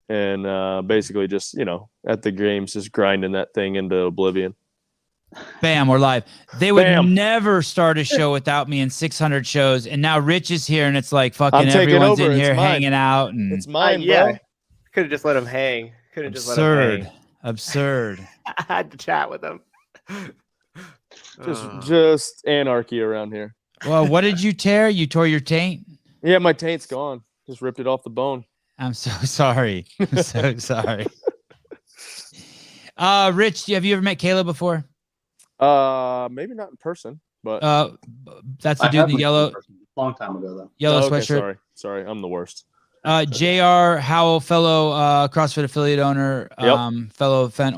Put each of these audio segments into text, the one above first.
and basically just, at the games, just grinding that thing into oblivion. Bam, we're live. They would Bam. never start a show without me in 600 shows. And now Rich is here and it's like fucking I'm taking everyone's over. in It's here mine. hanging out. And It's mine, yeah. bro. Could have just let him hang. Could have just let him hang. Absurd. I had to chat with him. Just anarchy around here. Well, what did you tear? You tore your taint? Yeah, my taint's gone. Just ripped it off the bone. I'm so sorry. I'm so sorry. Rich, have you ever met Kayla before? Maybe not in person, but that's the dude in the yellow. Long time ago though. Yellow okay, sweatshirt. Sorry, I'm the worst. JR Howell, fellow CrossFit affiliate owner, Yep. fellow event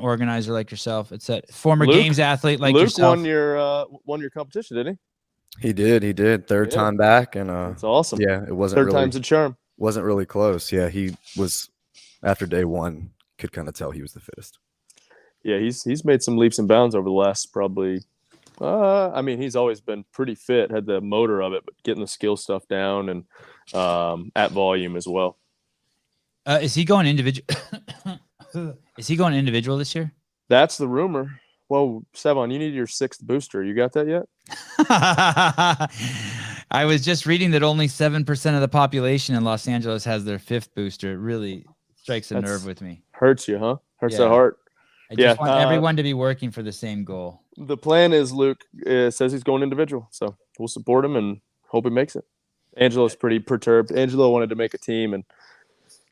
organizer like yourself. It's a former Luke- games athlete like Luke yourself. won your competition, didn't he? He did. Third Yeah. time back, and That's awesome. yeah, it wasn't Third really time's a charm. wasn't really close. Yeah, he was after day one. Could kind of tell he was the fittest. Yeah, he's made some leaps and bounds over the last probably. He's always been pretty fit, had the motor of it, but getting the skill stuff down and at volume as well. Is he going individual? Is he going individual this year? That's the rumor. Well, Sevan, you need your 6th booster. You got that yet? I was just reading that only 7% of the population in Los Angeles has their 5th booster. It really strikes a nerve with me. Hurts you, huh? Hurts Yeah. the heart. I just want everyone to be working for the same goal. The plan is Luke says he's going individual, so we'll support him and hope he makes it. Angelo's pretty perturbed. Angelo wanted to make a team, and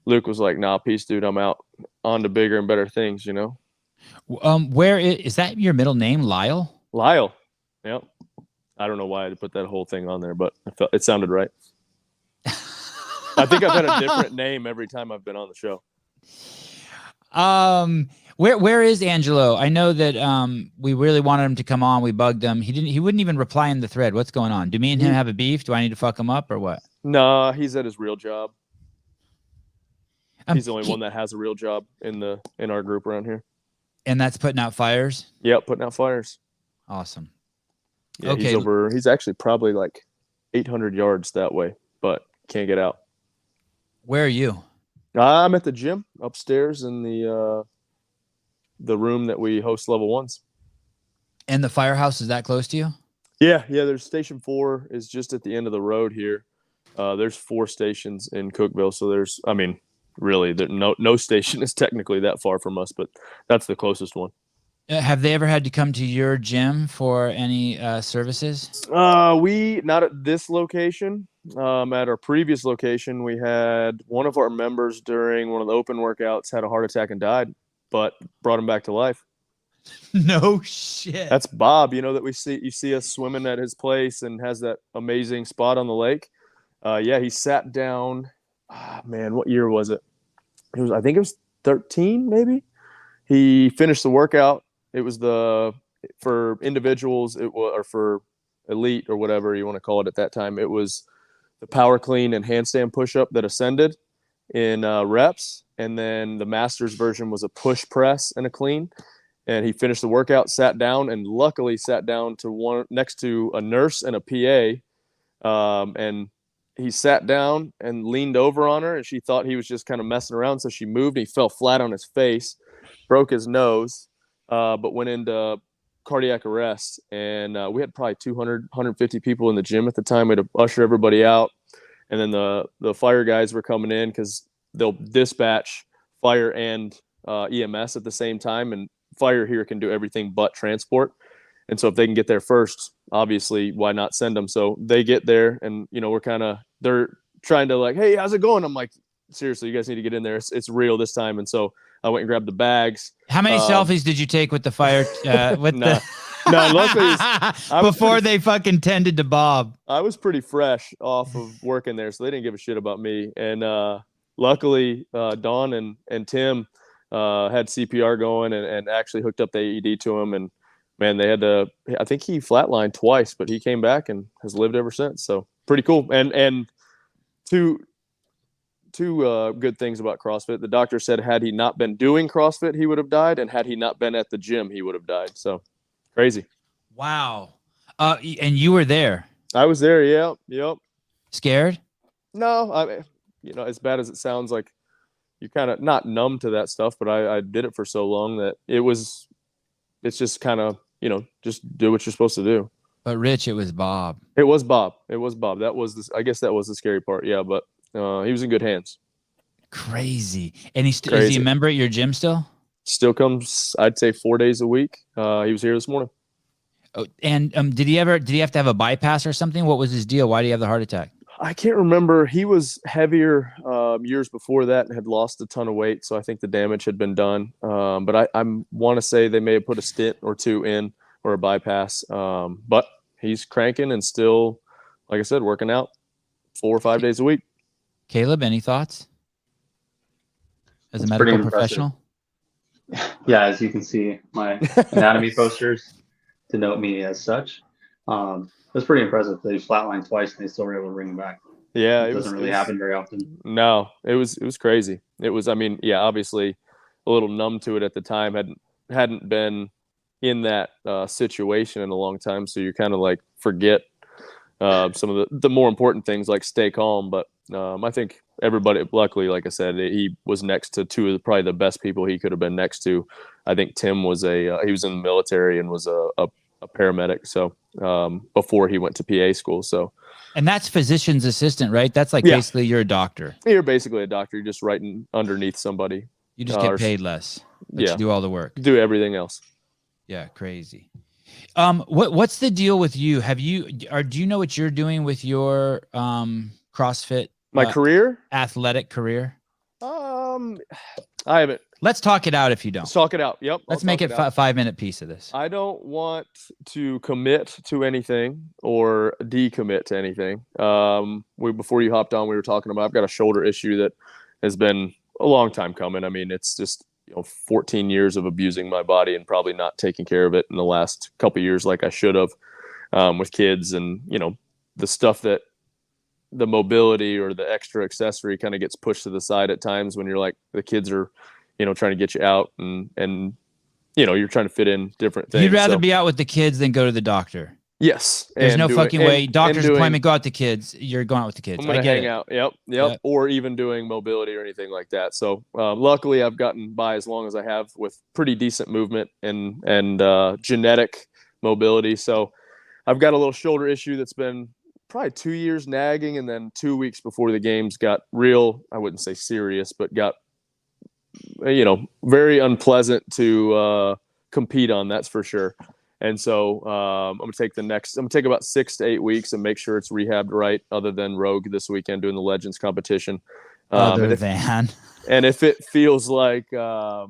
Luke was like, "Nah, peace, dude. I'm out on to bigger and better things." Where is that your middle name, Lyle? Lyle. Yep. I don't know why I put that whole thing on there, but it sounded right. I think I've had a different name every time I've been on the show. Where is Angelo? I know that we really wanted him to come on. We bugged him. He wouldn't even reply in the thread. What's going on? Do me and him have a beef? Do I need to fuck him up or what? Nah, he's at his real job. He's the only one that has a real job in our group around here. And that's putting out fires? Yep, putting out fires. Awesome. Yeah, okay. He's actually probably like 800 yards that way, but can't get out. Where are you? I'm at the gym upstairs in the room that we host level 1s. And the firehouse is that close to you? Yeah. There's station 4 is just at the end of the road here. There's 4 stations in Cookville, so really, no station is technically that far from us, but that's the closest one. Have they ever had to come to your gym for any services? We not at this location. At our previous location, we had one of our members during one of the open workouts had a heart attack and died, but brought him back to life. No shit. That's Bob. You see us swimming at his place and has that amazing spot on the lake. He sat down. What year was it? I think it was 13, maybe. He finished the workout. It was for individuals, or for elite or whatever you want to call it at that time. It was the power clean and handstand push-up that ascended in reps. And then the master's version was a push press and a clean. And he finished the workout, sat down, and luckily sat down next to a nurse and a PA. And he sat down and leaned over on her, and she thought he was just kind of messing around. So she moved, and he fell flat on his face, broke his nose, but went into cardiac arrest. And we had probably 200, 150 people in the gym at the time. We had to usher everybody out. And then the fire guys were coming in because they'll dispatch fire and EMS at the same time. And fire here can do everything but transport. And so if they can get there first, obviously, why not send them? So they get there, and, they're trying to like, hey, how's it going? I'm like, seriously, you guys need to get in there. It's real this time. And so I went and grabbed the bags. How many selfies did you take with the fire? No, luckily, before they fucking tended to Bob. I was pretty fresh off of working there, so they didn't give a shit about me. And luckily, Dawn and Tim had CPR going and actually hooked up the AED to him. And man, they had to. I think he flatlined twice, but he came back and has lived ever since. So pretty cool. And two good things about CrossFit. The doctor said had he not been doing CrossFit, he would have died, and had he not been at the gym, he would have died. So crazy. Wow. And you were there. I was there. Yeah. Yep. Scared? No, as bad as it sounds, like you're kind of not numb to that stuff, but I did it for so long that it's just kind of, just do what you're supposed to do. But Rich, it was Bob. It was Bob. I guess that was the scary part. Yeah. But he was in good hands. Crazy. And is he a member at your gym still? Still comes, I'd say 4 days a week. He was here this morning. Oh, and did he have to have a bypass or something? What was his deal? Why did he have the heart attack? I can't remember. He was heavier years before that and had lost a ton of weight. So I think the damage had been done. But I want to say they may have put a stent or two in or a bypass. But he's cranking and still, like I said, working out 4 or 5 days a week. Caleb, any thoughts? As a medical professional? Yeah, as you can see, my anatomy posters denote me as such. It's pretty impressive. They flatlined twice and they still were able to bring him back. Yeah, it doesn't really happen very often. No, it was crazy. It was, obviously a little numb to it at the time. Hadn't been in that situation in a long time, so you kind of like forget some of the more important things, like stay calm. But I think everybody, luckily, like I said, he was next to two of probably the best people he could have been next to. I think Tim was he was in the military and was a paramedic. So before he went to PA school. So, and that's physician's assistant, right? That's like basically you're a doctor. You're basically a doctor. You're just writing underneath somebody. You just get paid less. But you do all the work. Do everything else. Yeah, crazy. What's the deal with you? Do you know what you're doing with your CrossFit? My career? Athletic career? I haven't. Let's talk it out if you don't. Let's talk it out. Yep. Let's make it a 5-minute piece of this. I don't want to commit to anything or decommit to anything. Before you hopped on, we were talking about, I've got a shoulder issue that has been a long time coming. I mean, it's just 14 years of abusing my body and probably not taking care of it in the last couple of years like I should have, with kids and, the stuff that the mobility or the extra accessory kind of gets pushed to the side at times when you're like, the kids are, trying to get you out and you're trying to fit in different things. You'd rather be out with the kids than go to the doctor. Yes. There's no fucking way. Doctor's appointment, go out to kids. You're going out with the kids. I'm going to hang out. Yep. Or even doing mobility or anything like that. So luckily I've gotten by as long as I have with pretty decent movement and genetic mobility. So I've got a little shoulder issue that's been probably 2 years nagging. And then 2 weeks before the games got real, I wouldn't say serious, but got, very unpleasant to compete on, that's for sure. And so I'm going to take about 6 to 8 weeks and make sure it's rehabbed right, other than Rogue this weekend doing the Legends competition. And if it feels like I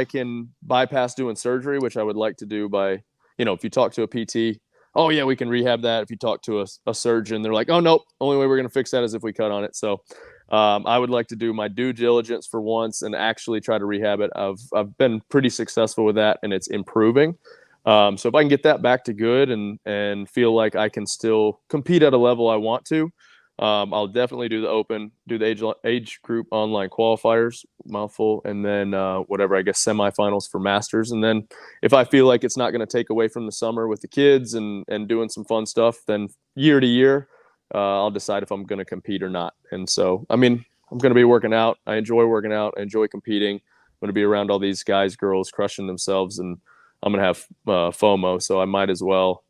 can bypass doing surgery, which I would like to do by, if you talk to a PT, oh yeah, we can rehab that. If you talk to a surgeon, they're like, oh nope, only way we're going to fix that is if we cut on it. So I would like to do my due diligence for once and actually try to rehab it. I've been pretty successful with that and it's improving. So if I can get that back to good and feel like I can still compete at a level I want to, I'll definitely do the Open, do the age group online qualifiers, mouthful, and then whatever, I guess, semifinals for Masters. And then if I feel like it's not going to take away from the summer with the kids and doing some fun stuff, then year to year, I'll decide if I'm going to compete or not. And so, I'm going to be working out. I enjoy working out. I enjoy competing. I'm going to be around all these guys, girls crushing themselves, and I'm going to have FOMO. So I might as well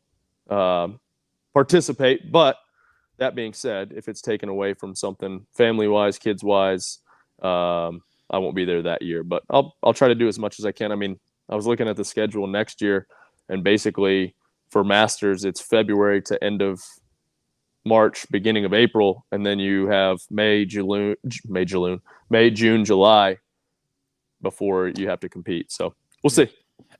participate. But that being said, if it's taken away from something family-wise, kids-wise, I won't be there that year. But I'll try to do as much as I can. I was looking at the schedule next year, and basically for Masters, it's February to end of March, beginning of April, and then you have May, June, July before you have to compete. So we'll see.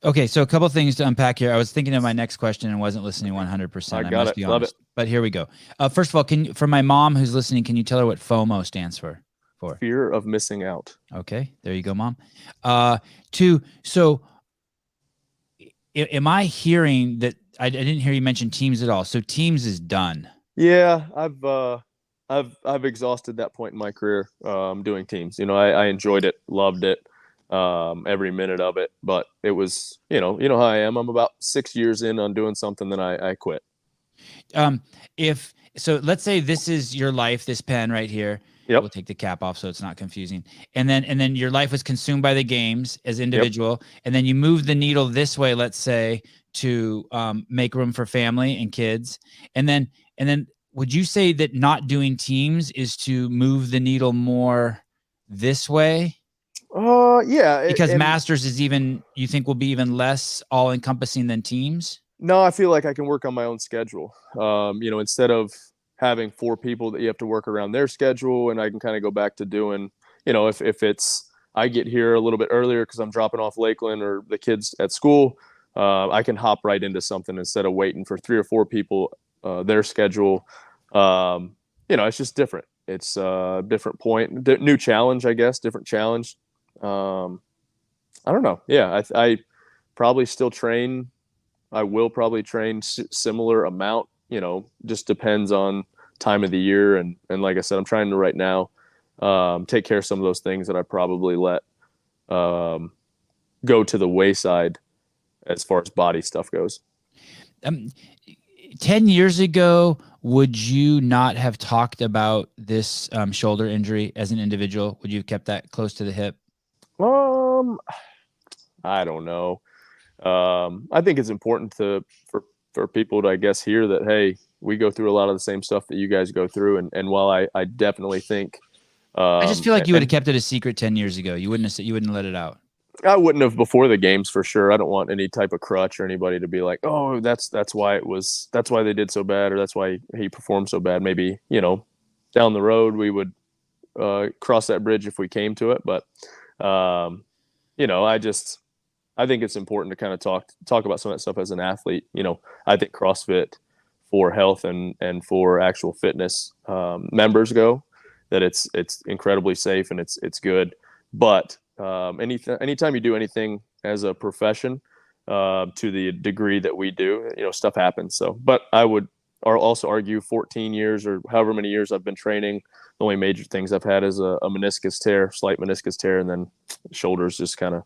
Okay, so a couple things to unpack here. I was thinking of my next question and wasn't listening 100%. I got it. Love it. But here we go. First of all, for my mom who's listening, can you tell her what FOMO stands for? Fear of missing out. Okay, there you go, Mom. 2, so am I hearing that I didn't hear you mention teams at all? So teams is done. Yeah, I've exhausted that point in my career doing teams. I enjoyed it, loved it, every minute of it. But it was, you know how I am. I'm about 6 years in on doing something, then I quit. Let's say this is your life, this pen right here. Yep. We'll take the cap off so it's not confusing. And then your life was consumed by the games as individual. Yep. And then you move the needle this way, let's say, to make room for family and kids. And then would you say that not doing teams is to move the needle more this way? Yeah. Because Masters is you think will be even less all encompassing than teams? No, I feel like I can work on my own schedule. Instead of having 4 people that you have to work around their schedule, and I can kind of go back to doing, if it's, I get here a little bit earlier because I'm dropping off Lakeland or the kids at school, I can hop right into something instead of waiting for 3 or 4 people, their schedule. It's just different. It's a different point, new challenge, I guess, different challenge. I don't know. Yeah, I probably still train. I will probably train similar amount, just depends on time of the year. And like I said, I'm trying to right now take care of some of those things that I probably let go to the wayside as far as body stuff goes. 10 years ago, would you not have talked about this shoulder injury as an individual? Would you have kept that close to the hip? I don't know. I think it's important for people to, I guess, hear that, hey, we go through a lot of the same stuff that you guys go through. And while I definitely think, I just feel like you would have kept it a secret 10 years ago. You wouldn't let it out. I wouldn't have before the games for sure. I don't want any type of crutch or anybody to be like, oh, that's why they did so bad, or that's why he performed so bad. Maybe, down the road we would cross that bridge if we came to it. But, I think it's important to kind of talk about some of that stuff as an athlete. I think CrossFit for health and for actual fitness members go, that it's incredibly safe and it's good. But anytime you do anything as a profession, to the degree that we do, stuff happens. So, but I would also argue 14 years or however many years I've been training, the only major things I've had is a meniscus tear, slight meniscus tear, and then shoulders just kind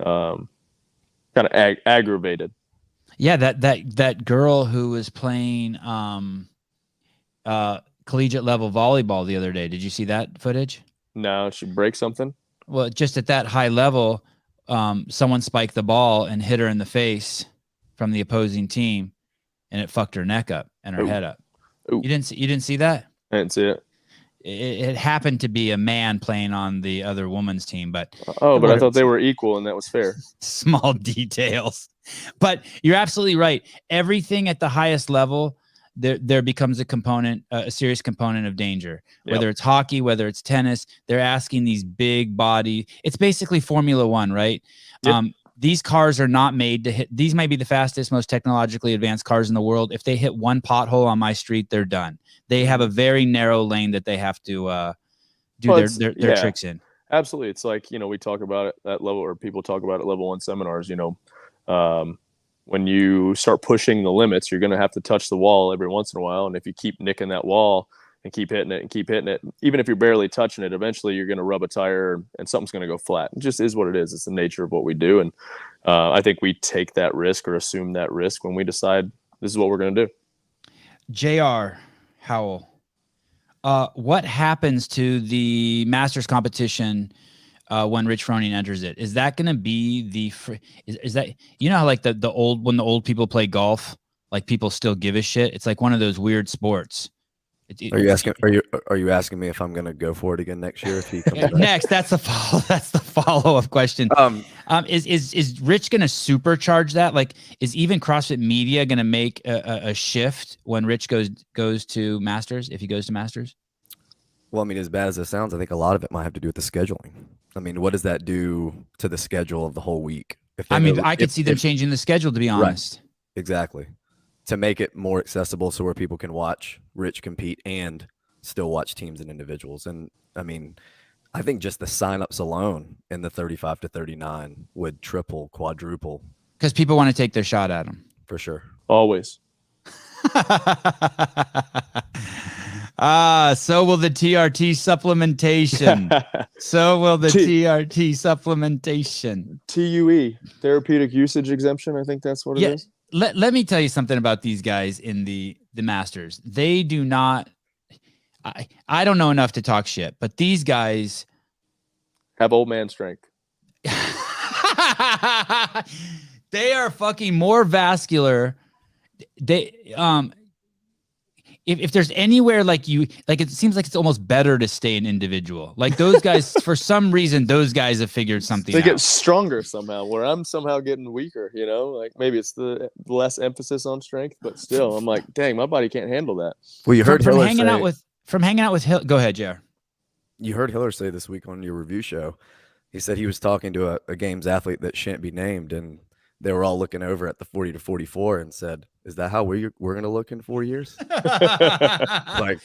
of aggravated. Yeah, that girl who was playing collegiate level volleyball the other day. Did you see that footage? No, she break something. Well, just at that high level, someone spiked the ball and hit her in the face from the opposing team, and it fucked her neck up and her head up. Ooh. You didn't see that? I didn't see it. It happened to be a man playing on the other woman's team, but I thought they were equal and that was fair. Small details, but you're absolutely right. Everything at the highest level, there becomes a serious component of danger. Whether it's hockey, whether it's tennis, they're asking these big body. It's basically Formula One, right? Yep. These cars are not made to hit. These might be the fastest, most technologically advanced cars in the world. If they hit one pothole on my street, they're done. They have a very narrow lane that they have to do their tricks in. Absolutely. It's like, we talk about it at level, or people talk about it level 1 seminars, when you start pushing the limits, you're going to have to touch the wall every once in a while. And if you keep nicking that wall and keep hitting it, even if you're barely touching it, eventually you're going to rub a tire and something's going to go flat. It just is what it is. It's the nature of what we do. And I think we take that risk or assume that risk when we decide this is what we're going to do. JR Howell, what happens to the Masters competition when Rich Froning enters it? Is that going to be is that, how like when the old people play golf, like people still give a shit? It's like one of those weird sports. Are you asking me if I'm going to go for it again next year if he comes back? Next, that's the follow-up question. Is Rich going to supercharge that? Like, is even CrossFit Media going to make a shift when Rich goes to Masters, if he goes to Masters? Well, I mean, as bad as it sounds, I think a lot of it might have to do with the scheduling. I mean, what does that do to the schedule of the whole week? I could see them changing the schedule, to be honest. Right. Exactly. To make it more accessible so where people can watch Rich compete and still watch teams and individuals. And I mean, I think just the signups alone in the 35 to 39 would triple, quadruple. Because people want to take their shot at him. For sure. Always. So will the TRT supplementation. So will the TRT supplementation. TUE, therapeutic usage exemption. I think that's what it is. Let me tell you something about these guys in the the Masters. They do not. I don't know enough to talk shit, but these guys have old man strength. They are fucking more vascular. They if there's anywhere like it seems like it's almost better to stay an individual. Like those guys, for some reason, those guys have figured something They out. get stronger somehow, where I'm somehow getting weaker, you know? Like maybe it's the less emphasis on strength, but still, I'm like, dang, my body can't handle that. Well, you heard from Hiller hanging say, out with Hill. Go ahead, JR. You heard Hiller say this week on your review show, he said he was talking to a games athlete that shan't be named, and they were all looking over at the 40 to 44 and said, "Is that how we're going to look in 4 years?" Like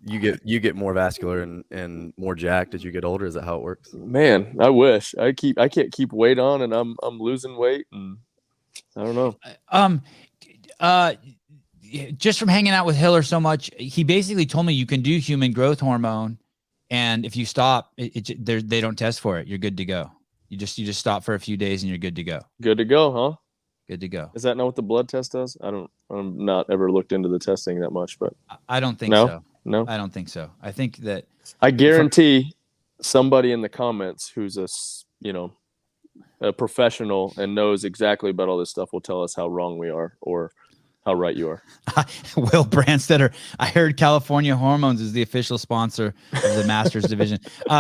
you get more vascular and more jacked as you get older. Is that how it works? Man, I wish I can't keep weight on, and I'm losing weight, and I don't know. Just from hanging out with Hiller so much, he basically told me you can do human growth hormone, and if you stop, they don't test for it. You're good to go. You just stop for a few days and you're good to go. Good to go, huh? Good to go. Is that not what the blood test does? I'm not ever looked into the testing that much, but I don't think no? so. No, I don't think so. I think that I guarantee somebody in the comments who's a professional and knows exactly about all this stuff will tell us how wrong we are or how right you are. Will Brandstetter. I heard California Hormones is the official sponsor of the Masters division.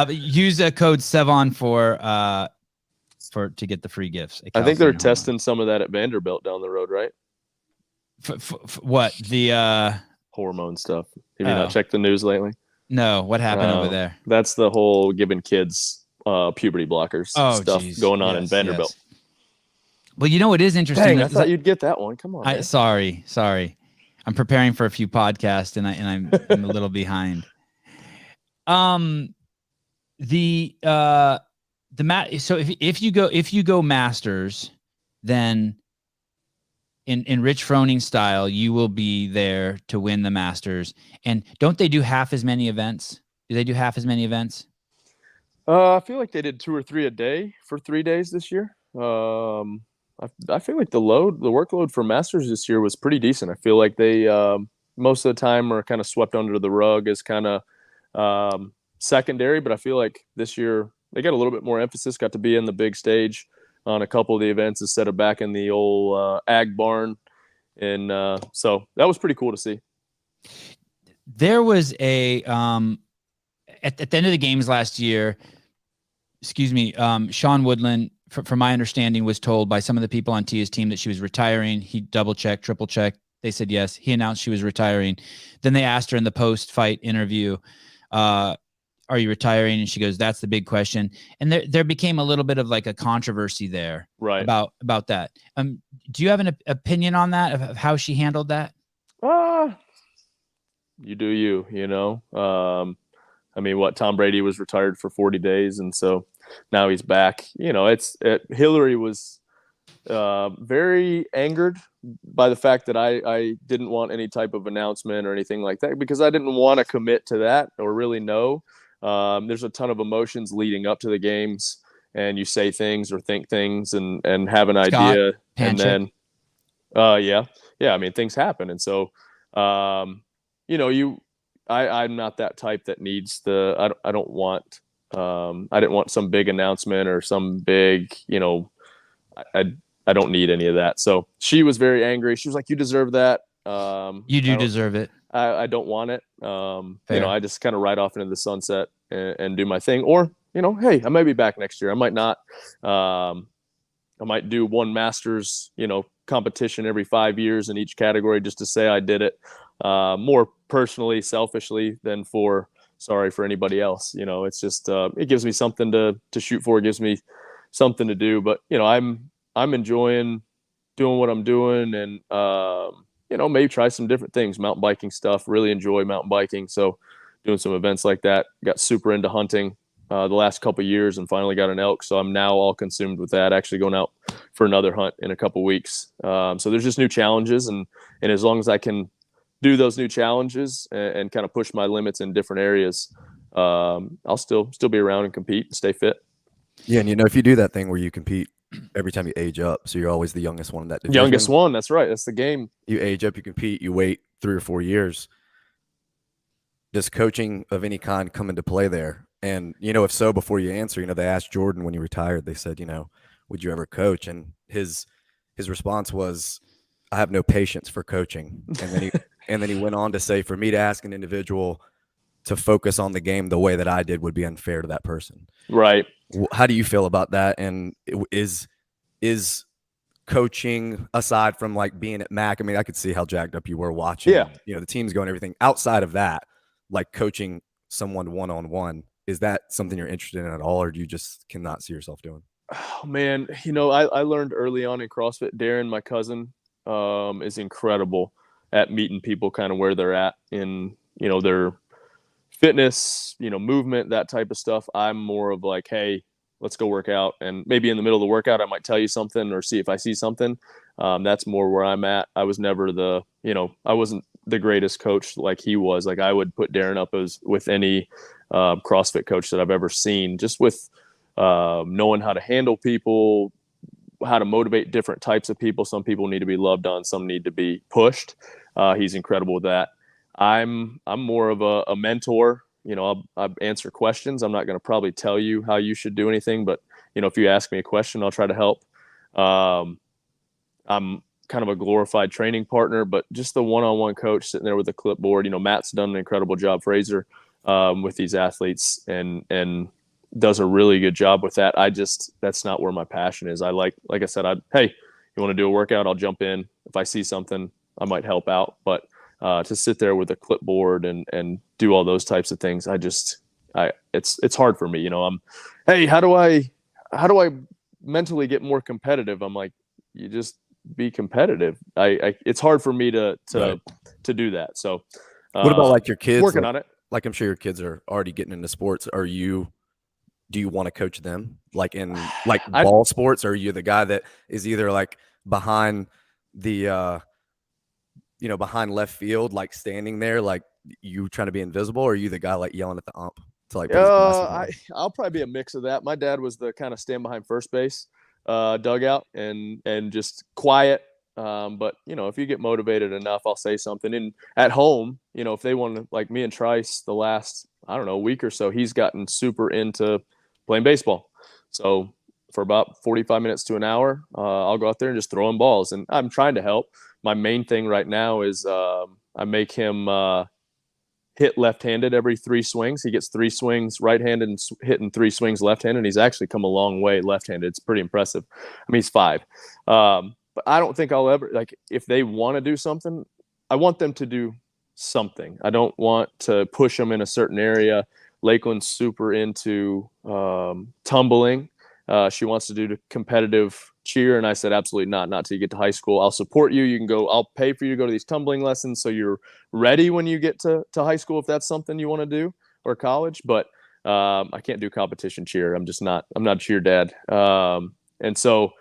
Use a code Sevan to get the free gifts. I think they're testing some of that at Vanderbilt down the road, right? What the hormone stuff? Have you not checked the news lately? No. What happened over there? That's the whole giving kids puberty blockers stuff going on in Vanderbilt. Yes. Well, you know what is interesting? Dang, I thought you'd get that one. Come on. Sorry. I'm preparing for a few podcasts and I'm a little behind. So if you go Masters, then in Rich Froning style, you will be there to win the Masters. And don't they do half as many events? Do they do half as many events? I feel like they did 2 or 3 a day for 3 days this year. I feel like the workload for Masters this year was pretty decent. I feel like they most of the time are kind of swept under the rug as kind of secondary, but I feel like this year they got a little bit more emphasis, got to be in the big stage on a couple of the events instead of back in the old ag barn. And so that was pretty cool to see. There was a at the end of the games last year, Sean Woodland, from my understanding, was told by some of the people on Tia's team that she was retiring. He double-checked, triple-checked. They said yes. He announced she was retiring. Then they asked her in the post-fight interview, are you retiring? And she goes, that's the big question. And there became a little bit of like a controversy there about that. Do you have an opinion on that, of how she handled that? You do you know. I mean, Tom Brady was retired for 40 days, and so now he's back. You know, Hillary was very angered by the fact that I didn't want any type of announcement or anything like that, because I didn't want to commit to that or really know. There's a ton of emotions leading up to the games, and you say things or think things and have an idea, and then yeah, I mean, things happen, and so I'm not that type that needs I don't want I didn't want some big announcement or some big, I don't need any of that. So she was very angry. She was like, you deserve that. You do deserve it. I don't want it. I just kind of ride off into the sunset and do my thing. Or, hey, I might be back next year. I might not. I might do one Masters, competition every 5 years in each category just to say I did it, more personally, selfishly than for anybody else. It's just it gives me something to shoot for. It gives me something to do. But I'm enjoying doing what I'm doing, and maybe try some different things. Mountain biking stuff. Really enjoy mountain biking. So doing some events like that. Got super into hunting the last couple of years and finally got an elk. So I'm now all consumed with that. Actually going out for another hunt in a couple of weeks. So there's just new challenges, and as long as I can do those new challenges and kind of push my limits in different areas, I'll still be around and compete and stay fit. Yeah, and if you do that thing where you compete every time you age up. So you're always the youngest one in that division. Youngest one. That's right. That's the game. You age up, you compete, you wait 3 or 4 years. Does coaching of any kind come into play there? And, if so, before you answer, they asked Jordan when he retired, they said, would you ever coach? And his response was, I have no patience for coaching. And then he went on to say, for me to ask an individual to focus on the game the way that I did would be unfair to that person. Right. How do you feel about that? And is coaching, aside from like being at MAC, I mean, I could see how jacked up you were watching, the teams go and everything. Outside of that, like coaching someone one-on-one, is that something you're interested in at all, or do you just cannot see yourself doing? Oh, man, I learned early on in CrossFit. Darren, my cousin, is incredible at meeting people kind of where they're at in, their fitness, movement, that type of stuff. I'm more of like, hey, let's go work out. And maybe in the middle of the workout, I might tell you something or see if I see something. That's more where I'm at. I was never I wasn't the greatest coach like he was. Like I would put Darren up as with any CrossFit coach that I've ever seen, just with knowing how to handle people, how to motivate different types of people. Some people need to be loved on, some need to be pushed. He's incredible with that. I'm more of a mentor. I'll answer questions. I'm not going to probably tell you how you should do anything, but if you ask me a question, I'll try to help. I'm kind of a glorified training partner, but just the one-on-one coach sitting there with a clipboard. Matt's done an incredible job, Fraser, with these athletes and does a really good job with that. That's not where my passion is. Like I said, hey, you want to do a workout? I'll jump in. If I see something, I might help out. But to sit there with a clipboard and do all those types of things, it's hard for me. Hey, how do I mentally get more competitive? I'm like, you just be competitive. It's hard for me to do that. So what about like your kids? Working on it. Like I'm sure your kids are already getting into sports. Do you want to coach them like in like ball sports? Or are you the guy that is either like behind the behind left field, like standing there, like you trying to be invisible, or are you the guy like yelling at the ump to like? I'll probably be a mix of that. My dad was the kind of stand behind first base dugout and just quiet. But if you get motivated enough, I'll say something. And at home, if they want to, like me and Trice, the last week or so, he's gotten super into playing baseball. So for about 45 minutes to an hour, I'll go out there and just throw him balls. And I'm trying to help. My main thing right now is I make him hit left-handed every 3 swings. He gets 3 swings right-handed and hitting 3 swings left-handed. And he's actually come a long way left-handed. It's pretty impressive. I mean, he's 5. But I don't think I'll ever, like, if they want to do something, I want them to do something. I don't want to push them in a certain area. Lakeland's super into tumbling. She wants to do competitive cheer. And I said, absolutely not till you get to high school. I'll support you. You can go, I'll pay for you to go to these tumbling lessons so you're ready when you get to high school, if that's something you want to do, or college. But I can't do competition cheer. I'm not a cheer dad. And so,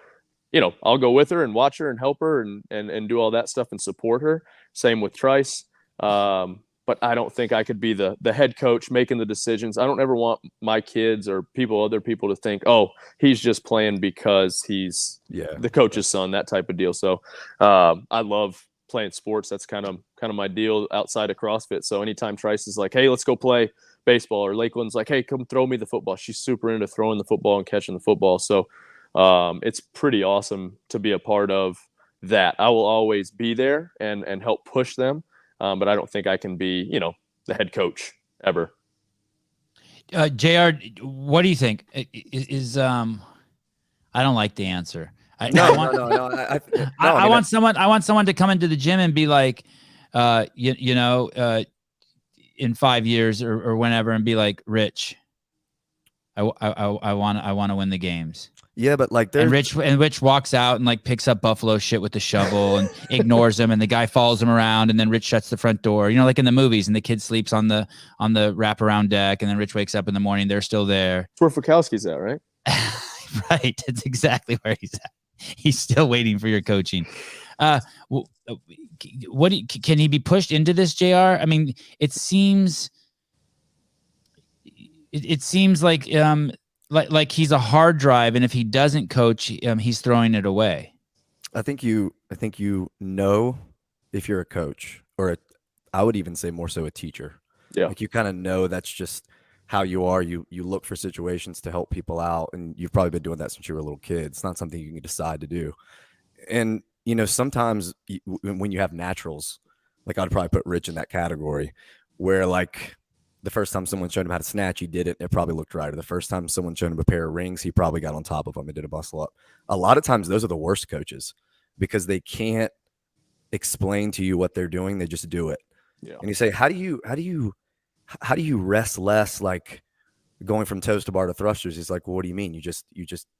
I'll go with her and watch her and help her and do all that stuff and support her. Same with Trice. But I don't think I could be the head coach making the decisions. I don't ever want my kids or other people to think, oh, he's just playing because he's the coach's son, that type of deal. So I love playing sports. That's kind of my deal outside of CrossFit. So anytime Trice is like, hey, let's go play baseball, or Lakeland's like, hey, come throw me the football. She's super into throwing the football and catching the football. So it's pretty awesome to be a part of that. I will always be there and help push them. But I don't think I can be, the head coach ever. JR, what do you think? Is I don't like the answer. I want someone to come into the gym and be like, in 5 years or whenever, and be like, Rich, I want to win the games. Yeah, but like Rich walks out and like picks up Buffalo shit with the shovel and ignores him, and the guy follows him around, and then Rich shuts the front door. Like in the movies, and the kid sleeps on the wraparound deck, and then Rich wakes up in the morning, they're still there. That's where Fukowski's at, right? Right. It's exactly where he's at. He's still waiting for your coaching. Can he be pushed into this, JR? I mean, it seems like like he's a hard drive, and if he doesn't coach, he's throwing it away. I think you know if you're a coach or I would even say more so a teacher. Yeah. Like you kind of know that's just how you are. You look for situations to help people out, and you've probably been doing that since you were a little kid. It's not something you can decide to do. And sometimes when you have naturals, like I'd probably put Rich in that category, where like the first time someone showed him how to snatch, he did it. It probably looked right. Or the first time someone showed him a pair of rings, he probably got on top of them and did a muscle up. A lot of times those are the worst coaches because they can't explain to you what they're doing. They just do it. Yeah. And you say, how do you rest less, like going from toes to bar to thrusters? He's like, well, what do you mean? You just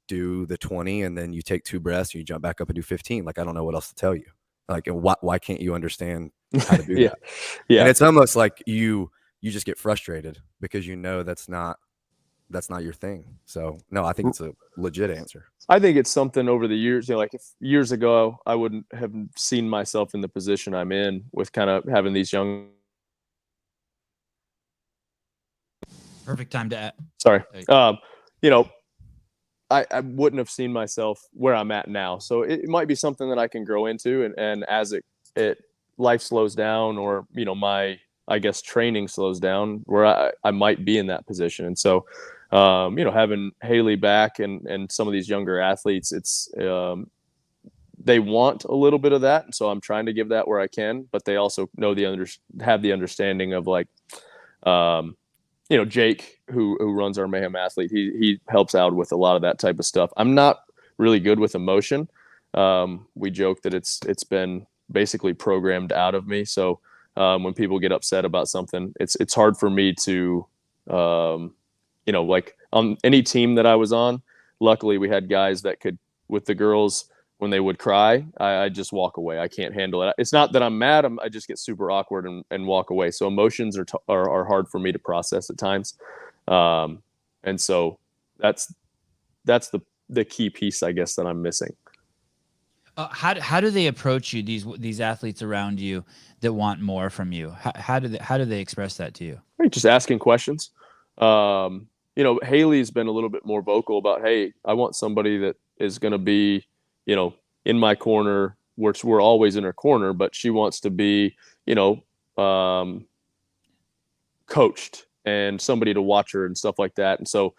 do the 20 and then you take 2 breaths and you jump back up and do 15. Like, I don't know what else to tell you. Like, and why can't you understand how to do Yeah. that? Yeah. And it's almost like you just get frustrated because that's not your thing. So no, I think it's a legit answer. I think it's something over the years, like if years ago I wouldn't have seen myself in the position I'm in with kind of having these young. Perfect time to add. Sorry. I wouldn't have seen myself where I'm at now. So it might be something that I can grow into. And as it life slows down or, my, I guess, training slows down where I might be in that position. And so, having Haley back and some of these younger athletes, it's, they want a little bit of that. And so I'm trying to give that where I can, but they also know have the understanding of like, Jake, who runs our Mayhem athlete, he helps out with a lot of that type of stuff. I'm not really good with emotion. We joke that it's been basically programmed out of me. So when people get upset about something, it's hard for me to, like on any team that I was on, luckily we had guys that could, with the girls, when they would cry, I just walk away. I can't handle it. It's not that I'm mad. I just get super awkward and walk away. So emotions are hard for me to process at times. And so that's the key piece, I guess, that I'm missing. How do they approach you, these athletes around you that want more from you? How do they express that to you? Just asking questions. Haley's been a little bit more vocal about, hey, I want somebody that is going to be, in my corner, we're always in her corner, but she wants to be, coached and somebody to watch her and stuff like that. And so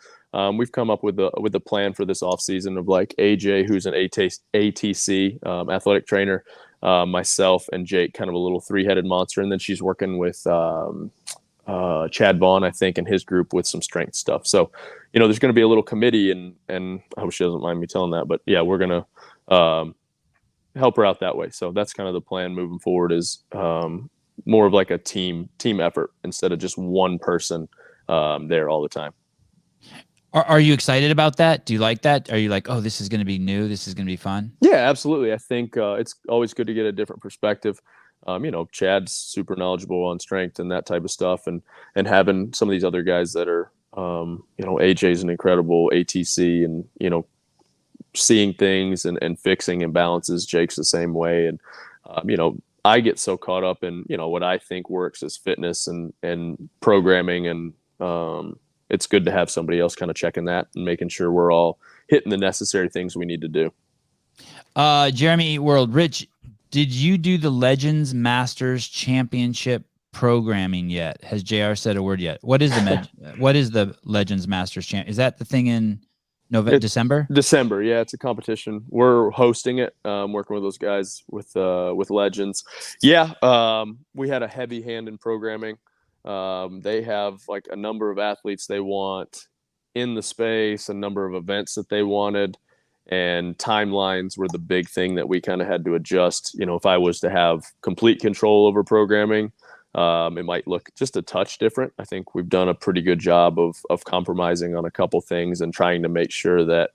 we've come up with a plan for this off season of like AJ, who's an ATC athletic trainer, myself and Jake, kind of a little 3-headed monster. And then she's working with Chad Vaughn, I think, and his group with some strength stuff. So, there's going to be a little committee and I hope she doesn't mind me telling that, but yeah, we're going to help her out that way. So that's kind of the plan moving forward is more of like a team effort instead of just one person there all the time. Are you excited about that? Do you like that? Are you like, oh, this is going to be new, this is going to be fun? Yeah, absolutely. I think it's always good to get a different perspective. Chad's super knowledgeable on strength and that type of stuff, and having some of these other guys that are AJ's an incredible ATC and seeing things and fixing imbalances. Jake's the same way. And, I get so caught up in, what I think works as fitness and programming. And it's good to have somebody else kind of checking that and making sure we're all hitting the necessary things we need to do. Jeremy Eat World, Rich, did you do the Legends Masters Championship programming yet? Has JR said a word yet? What is the Legends Masters Champ? Is that the thing in December? December, yeah, it's a competition. We're hosting it, working with those guys with Legends. Yeah, we had a heavy hand in programming. They have like a number of athletes they want in the space, a number of events that they wanted, and timelines were the big thing that we kind of had to adjust. If I was to have complete control over programming, it might look just a touch different. I think we've done a pretty good job of compromising on a couple things and trying to make sure that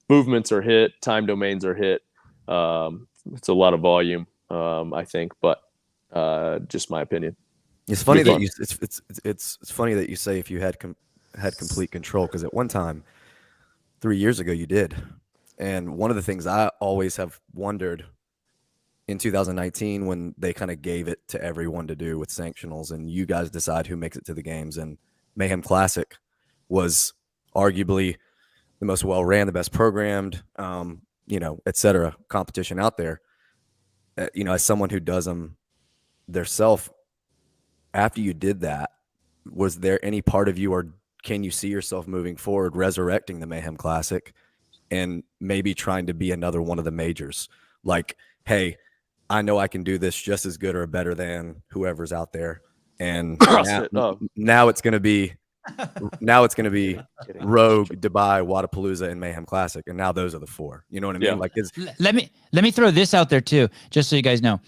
movements are hit, time domains are hit. It's a lot of volume, I think, but just my opinion. It's funny that it's funny that you say if you had complete control, because at one time, 3 years ago, you did. And one of the things I always have wondered in 2019 when they kind of gave it to everyone to do with sanctionals and you guys decide who makes it to the games, and Mayhem Classic was arguably the most well ran, the best programmed, et cetera, competition out there. As someone who does them theirself, after you did that, was there any part of you, or can you see yourself moving forward, resurrecting the Mayhem Classic and maybe trying to be another one of the majors? Like, hey, I know I can do this just as good or better than whoever's out there. And now it's going to be Rogue, Dubai, Wadapalooza, and Mayhem Classic, and now those are the 4. You know what I mean? Yeah. Like, let me throw this out there too, just so you guys know.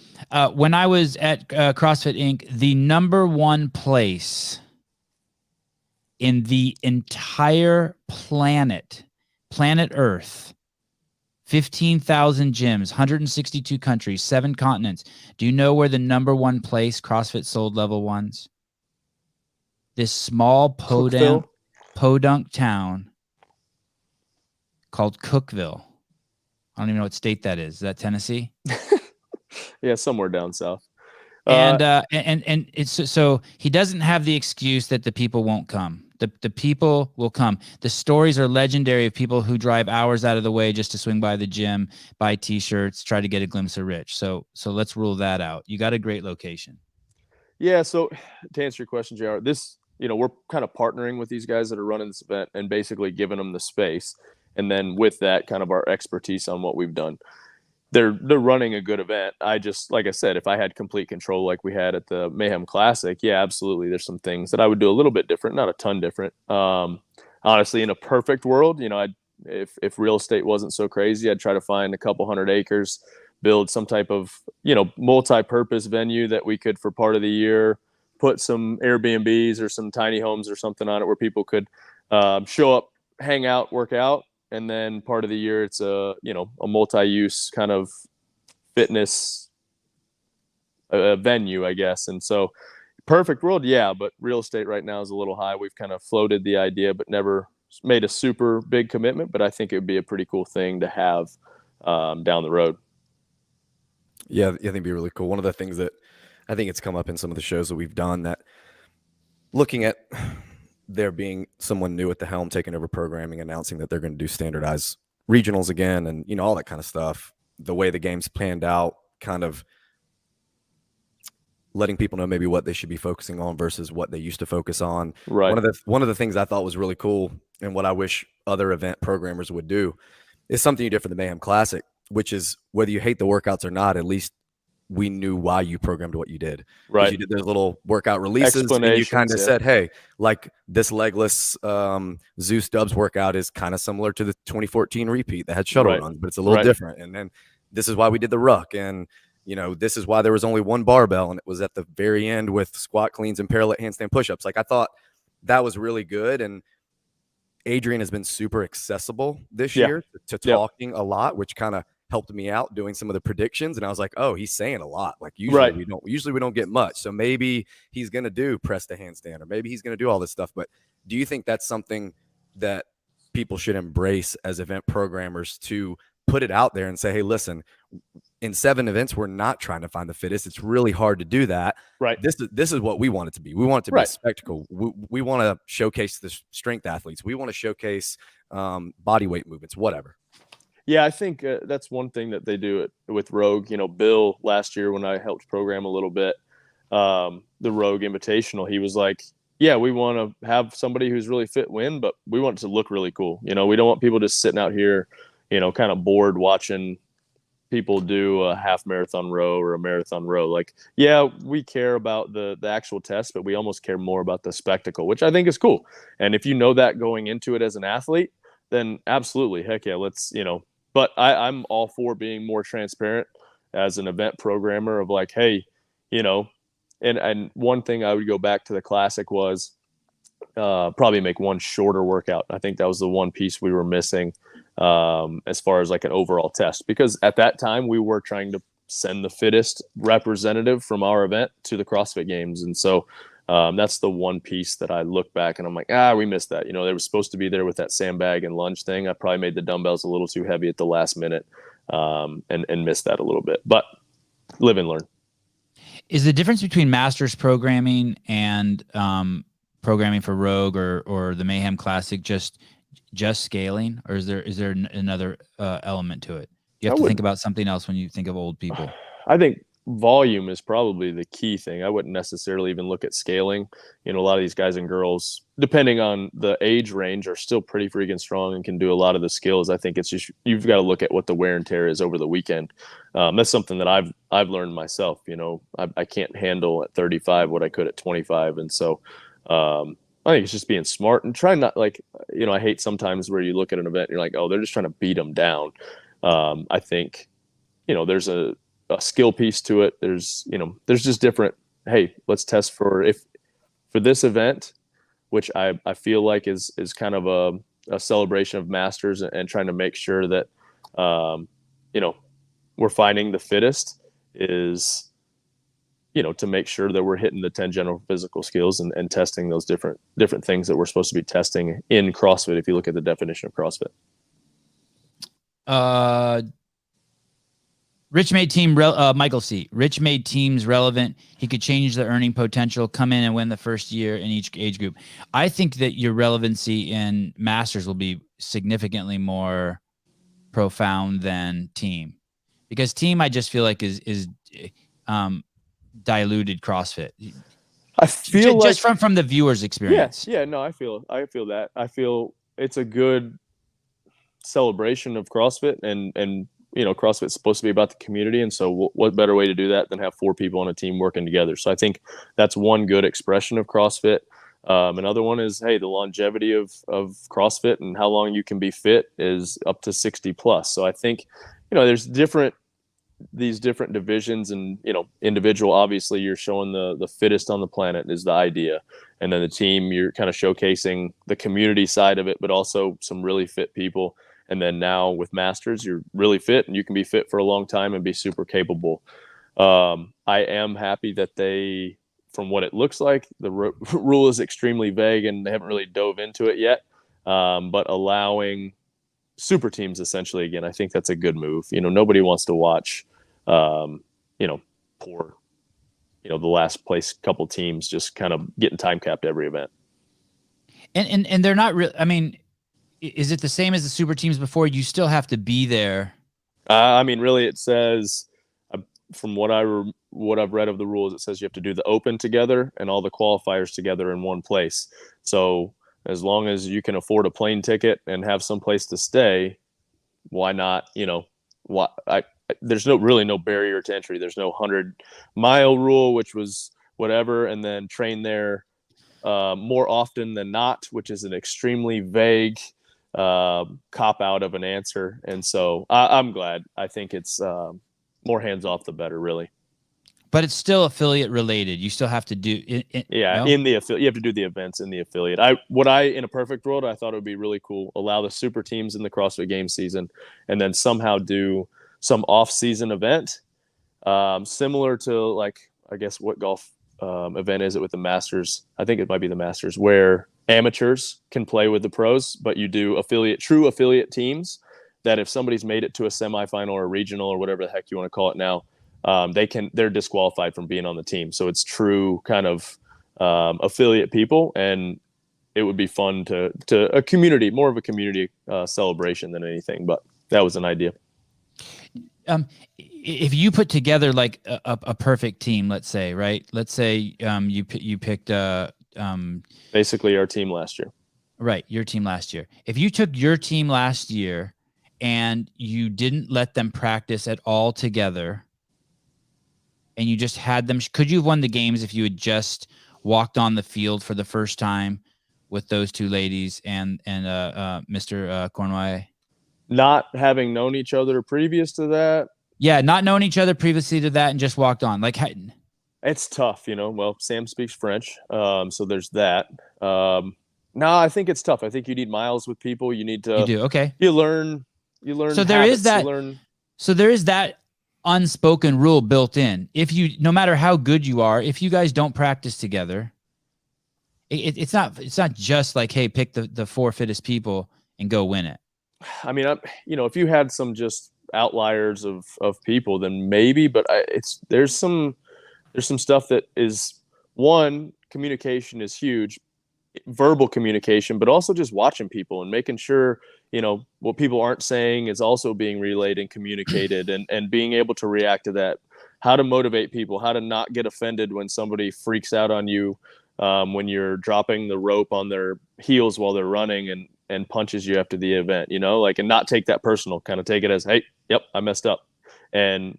When I was at CrossFit Inc., the number 1 place in the entire planet Earth, 15,000 gyms, 162 countries, 7 continents. Do you know where the number 1 place CrossFit sold level 1s? This small podunk town called Cookeville. I don't even know what state that is. Is that Tennessee? Yeah, somewhere down south. And it's so he doesn't have the excuse that the people won't come. The people will come. The stories are legendary of people who drive hours out of the way just to swing by the gym, buy T-shirts, try to get a glimpse of Rich. So let's rule that out. You got a great location. Yeah. So to answer your question, JR, we're kind of partnering with these guys that are running this event and basically giving them the space. And then with that, kind of our expertise on what we've done. They're running a good event. Like I said, if I had complete control like we had at the Mayhem Classic, yeah, absolutely. There's some things that I would do a little bit different, not a ton different. Honestly, in a perfect world, if real estate wasn't so crazy, I'd try to find a couple 100 acres, build some type of, multi-purpose venue that we could, for part of the year, put some Airbnbs or some tiny homes or something on it where people could show up, hang out, work out. And then part of the year, it's a multi-use kind of fitness venue, I guess. And so perfect world. Yeah. But real estate right now is a little high. We've kind of floated the idea, but never made a super big commitment, but I think it would be a pretty cool thing to have down the road. Yeah. I think it'd be really cool. One of the things that I think it's come up in some of the shows that we've done, that looking at there being someone new at the helm, taking over programming, announcing that they're going to do standardized regionals again, and all that kind of stuff. The way the game's planned out, kind of letting people know maybe what they should be focusing on versus what they used to focus on. Right. One of the things I thought was really cool, and what I wish other event programmers would do, is something you did for the Mayhem Classic, which is, whether you hate the workouts or not, at least we knew why you programmed what you did. Right. You did those little workout releases, and you kind of said, hey, like this legless Zeus Dubs workout is kind of similar to the 2014 repeat that had shuttle runs, but it's a little different. And then this is why we did the ruck. And, this is why there was only one barbell, and it was at the very end with squat cleans and parallel handstand pushups. Like, I thought that was really good. And Adrian has been super accessible this year to talking a lot, which kind of helped me out doing some of the predictions. And I was like, oh, he's saying a lot. Like, usually we don't get much. So maybe he's going to do press to handstand, or maybe he's going to do all this stuff. But do you think that's something that people should embrace as event programmers, to put it out there and say, hey, listen, in 7 events, we're not trying to find the fittest. It's really hard to do that. Right. This is what we want it to be. We want it to be a spectacle. We want to showcase the strength athletes. We want to showcase body weight movements, whatever. Yeah, I think that's one thing that they do with Rogue. Bill, last year when I helped program a little bit, the Rogue Invitational, he was like, yeah, we want to have somebody who's really fit win, but we want it to look really cool. We don't want people just sitting out here, kind of bored watching people do a half marathon row or a marathon row. Like, yeah, we care about the actual test, but we almost care more about the spectacle, which I think is cool. And if you know that going into it as an athlete, then absolutely, heck yeah, let's, But I'm all for being more transparent as an event programmer of like, hey, and one thing I would go back to the Classic was probably make one shorter workout. I think that was the one piece we were missing as far as like an overall test, because at that time we were trying to send the fittest representative from our event to the CrossFit Games. And so that's the one piece that I look back and I'm like, we missed that. They were supposed to be there with that sandbag and lunge thing. I probably made the dumbbells a little too heavy at the last minute and missed that a little bit, but live and learn. Is the difference between masters programming and programming for Rogue or the Mayhem Classic just just scaling, or is there another element to it? You have I to think about something else when you think of old people. I think volume is probably the key thing. I wouldn't necessarily even look at scaling. A lot of these guys and girls, depending on the age range, are still pretty freaking strong and can do a lot of the skills. I think it's just, you've got to look at what the wear and tear is over the weekend. That's something that I've learned myself. I can't handle at 35 what I could at 25. And so I think it's just being smart and trying not, like, I hate sometimes where you look at an event and you're like, oh, they're just trying to beat them down. I think, there's a skill piece to it. There's just different, hey, let's test for this event, which I feel like is kind of a celebration of masters and trying to make sure that, we're finding the fittest is, to make sure that we're hitting the 10 general physical skills and testing those different things that we're supposed to be testing in CrossFit. If you look at the definition of CrossFit. Rich made Michael C. Rich made teams relevant. He could change the earning potential, come in and win the first year in each age group. I think that your relevancy in masters will be significantly more profound than team, because team, I just feel like is diluted CrossFit. I feel just from the viewer's experience. Yeah. No, I feel that. I feel it's a good celebration of CrossFit, and CrossFit's supposed to be about the community. And so what better way to do that than have 4 people on a team working together? So I think that's one good expression of CrossFit. Another one is, hey, the longevity of CrossFit and how long you can be fit is up to 60 plus. So I think, there's these different divisions, and, individual, obviously you're showing the fittest on the planet is the idea. And then the team, you're kind of showcasing the community side of it, but also some really fit people. And then now with masters, you're really fit and you can be fit for a long time and be super capable. I am happy that they, from what it looks like, the rule is extremely vague and they haven't really dove into it yet. But allowing super teams, essentially, again, I think that's a good move. Nobody wants to watch, poor, the last place couple teams just kind of getting time capped every event. And they're not really, I mean, is it the same as the super teams before? You still have to be there. Really, it says, from what I've read of the rules, it says you have to do the open together and all the qualifiers together in one place. So as long as you can afford a plane ticket and have some place to stay, why not? There's no barrier to entry. There's no 100-mile rule, which was whatever, and then train there more often than not, which is an extremely vague cop out of an answer. And so I'm glad. I think it's more hands off the better, really. But it's still affiliate related. You still have to do it. In the affiliate, you have to do the events in the affiliate. In a perfect world, I thought it would be really cool. Allow the super teams in the CrossFit game season, and then somehow do some off-season event, similar to, like, I guess what golf event is it with the Masters? I think it might be the Masters, where amateurs can play with the pros, but you do true affiliate teams that if somebody's made it to a semifinal or regional or whatever the heck you want to call it now, they're disqualified from being on the team. So it's true kind of affiliate people, and it would be fun to a community, more of a community celebration than anything. But that was an idea. If you put together like a perfect team, let's say, right? Let's say you picked basically our team last year. Right, your team last year. If you took your team last year and you didn't let them practice at all together, and you just had them, could you have won the games if you had just walked on the field for the first time with those two ladies and Mr. Cornway? Not having known each other previous to that. Yeah, not knowing each other previously to that and just walked on. Like, it's tough, Well, Sam speaks French, so there's that. No, I think it's tough. I think you need miles with people. You need to. You do, okay. You learn. So there is that. So there is that unspoken rule built in. If you, no matter how good you are, if you guys don't practice together, it's not just like, hey, pick the 4 fittest people and go win it. I mean, if you had some just outliers of people, then maybe. But there's some stuff that is, one, communication is huge. verbal communication, but also just watching people and making sure, you know, what people aren't saying is also being relayed and communicated, and being able to react to that, how to motivate people, how to not get offended when somebody freaks out on you, when you're dropping the rope on their heels while they're running and punches you after the event, you know, like, and not take that personal, kind of take it as, hey, yep, I messed up. And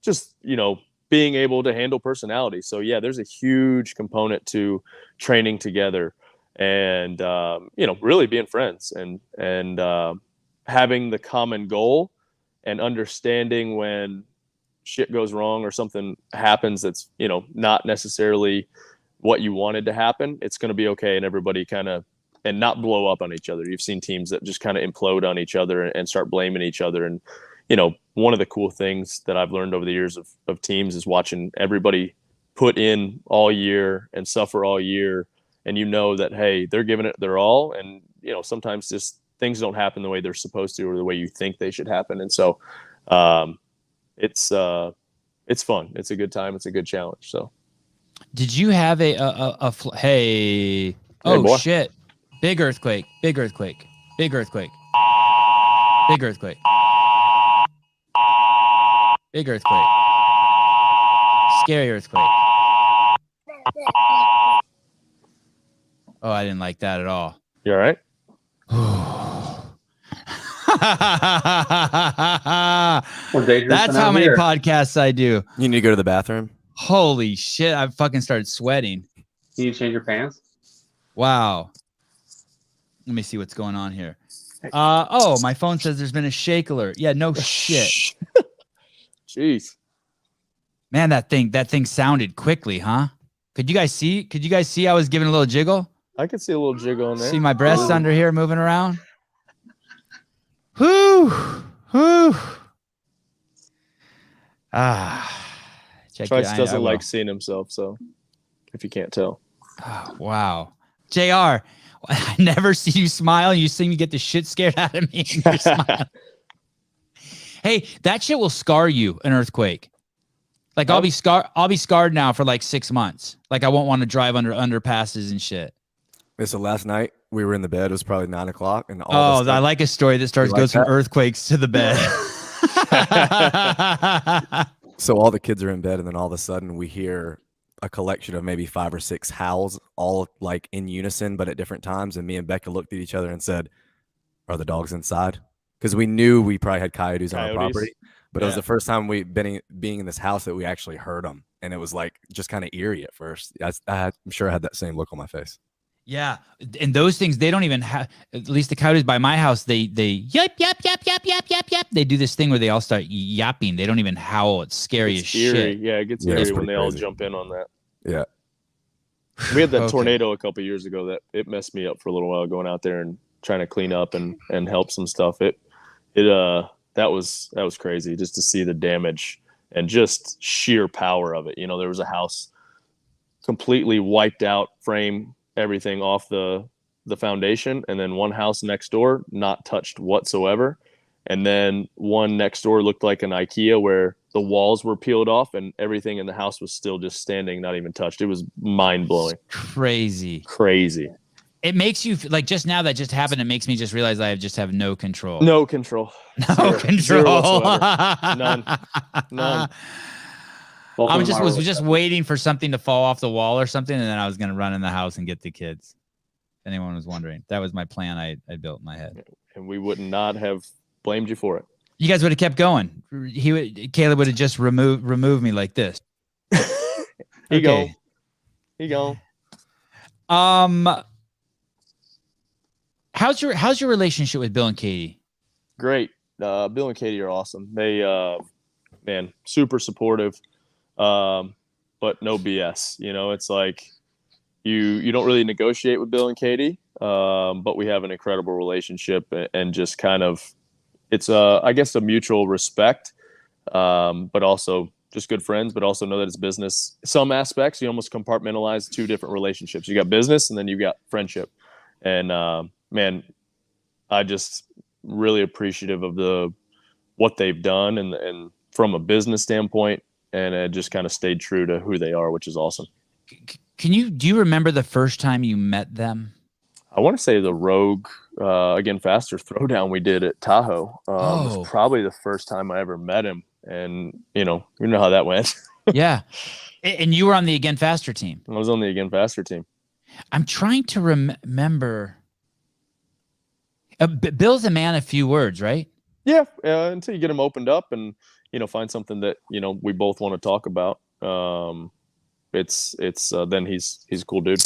just, you know, being able to handle personality. So yeah, there's a huge component to training together and, you know, really being friends and having the common goal and understanding when shit goes wrong or something happens that's, you know, not necessarily what you wanted to happen. It's going to be okay. And everybody kind of, and not blow up on each other. You've seen teams that just kind of implode on each other and start blaming each other. And, you know, one of the cool things that I've learned over the years of teams is watching everybody put in all year and suffer all year. And you know that, hey, they're giving it their all. And, you know, sometimes just things don't happen the way they're supposed to or the way you think they should happen. And so it's fun. It's a good time. It's a good challenge. So did you have hey, oh, boy. shit. Big earthquake, big earthquake, big earthquake, big earthquake, big earthquake, scary earthquake. Oh, I didn't like that at all. You all right? That's how many podcasts I do. You need to go to the bathroom. Holy shit, I fucking started sweating. You need to change your pants? Wow. Let me see what's going on here. Oh, my phone says there's been a shake alert. Yeah, no shit. Jeez. Man, that thing sounded quickly, huh? Could you guys see I was giving a little jiggle? I could see a little jiggle in there. See my breasts under here moving around? Whoo! Whoo! Check Trice doesn't like seeing himself, so if you can't tell. Oh, wow. JR, I never see you smile. You see me get the shit scared out of me. And you're smiling. Hey, that shit will scar you, an earthquake. Like I'll be scarred now for like 6 months. Like I won't want to drive under underpasses and shit. So last night we were in the bed. It was probably 9 o'clock, and I like a story that goes from earthquakes to the bed. So all the kids are in bed, and then all of a sudden we hear a collection of maybe 5 or 6 howls, all like in unison, but at different times. And me and Becca looked at each other and said, "Are the dogs inside?" Because we knew we probably had coyotes on our property, but it was the first time being in this house that we actually heard them, and it was like just kind of eerie at first. I'm sure I had that same look on my face. Yeah, and those things, they don't even have, at least the coyotes by my house, they yap, yap, yap, yap, yap, yap, yap. They do this thing where they all start yapping. They don't even howl. It's scary as eerie. shit. Yeah, it gets eerie when they all jump in on that. Yeah. We had that tornado a couple of years ago that it messed me up for a little while, going out there and trying to clean up and help some stuff. That was crazy just to see the damage and just sheer power of it. You know, there was a house completely wiped out, frame, everything off the foundation, and then one house next door not touched whatsoever, and then one next door looked like an IKEA where the walls were peeled off and everything in the house was still just standing, not even touched. It was mind-blowing. Crazy. It makes you like, just now that just happened, it makes me just realize I just have no control. No control. Zero whatsoever. None. I was just waiting for something to fall off the wall or something, and then I was going to run in the house and get the kids. If anyone was wondering, that was my plan I built in my head. And we would not have blamed you for it. You guys would have kept going. Caleb would have just removed me like this. He go. How's your relationship with Bill and Caity? Great. Bill and Caity are awesome. They, man, super supportive. But no BS, you know, it's like you don't really negotiate with Bill and Caity, but we have an incredible relationship and just kind of, it's I guess a mutual respect, but also just good friends, but also know that it's business. Some aspects, you almost compartmentalize 2 different relationships. You got business and then you got friendship. And, man, I just really appreciative of what they've done and from a business standpoint, and it just kind of stayed true to who they are, which is awesome. do you remember the first time you met them? I want to say the Rogue Again Faster throwdown we did at Tahoe was probably the first time I ever met him, and you know how that went. Yeah, and you were on the Again Faster team. I was on the Again Faster team. I'm trying to remember. Bill's a man of few words, right? Yeah, until you get him opened up and find something that we both want to talk about. It's then he's a cool dude.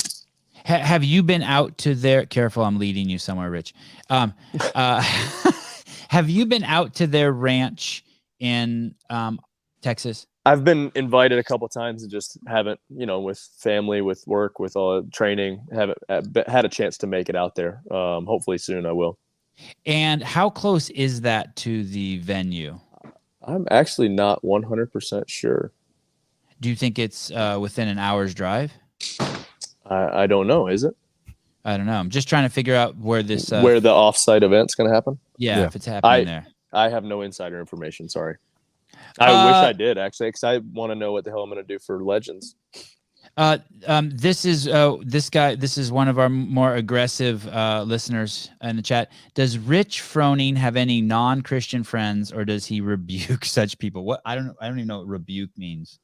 Have you been out to their? Careful, I'm leading you somewhere, Rich. Have you been out to their ranch in Texas? I've been invited a couple of times and just haven't, with family, with work, with all training, haven't had a chance to make it out there. Hopefully soon I will. And how close is that to the venue? I'm actually not 100% sure. Do you think it's within an hour's drive? I don't know. Is it? I don't know. I'm just trying to figure out where this where the offsite event's going to happen. Yeah, if it's happening there. I have no insider information. Sorry. I wish I did actually, because I want to know what the hell I'm going to do for Legends. This is one of our more aggressive listeners in the chat. Does Rich Froning have any non-Christian friends, or does he rebuke such people? What I don't even know what rebuke means.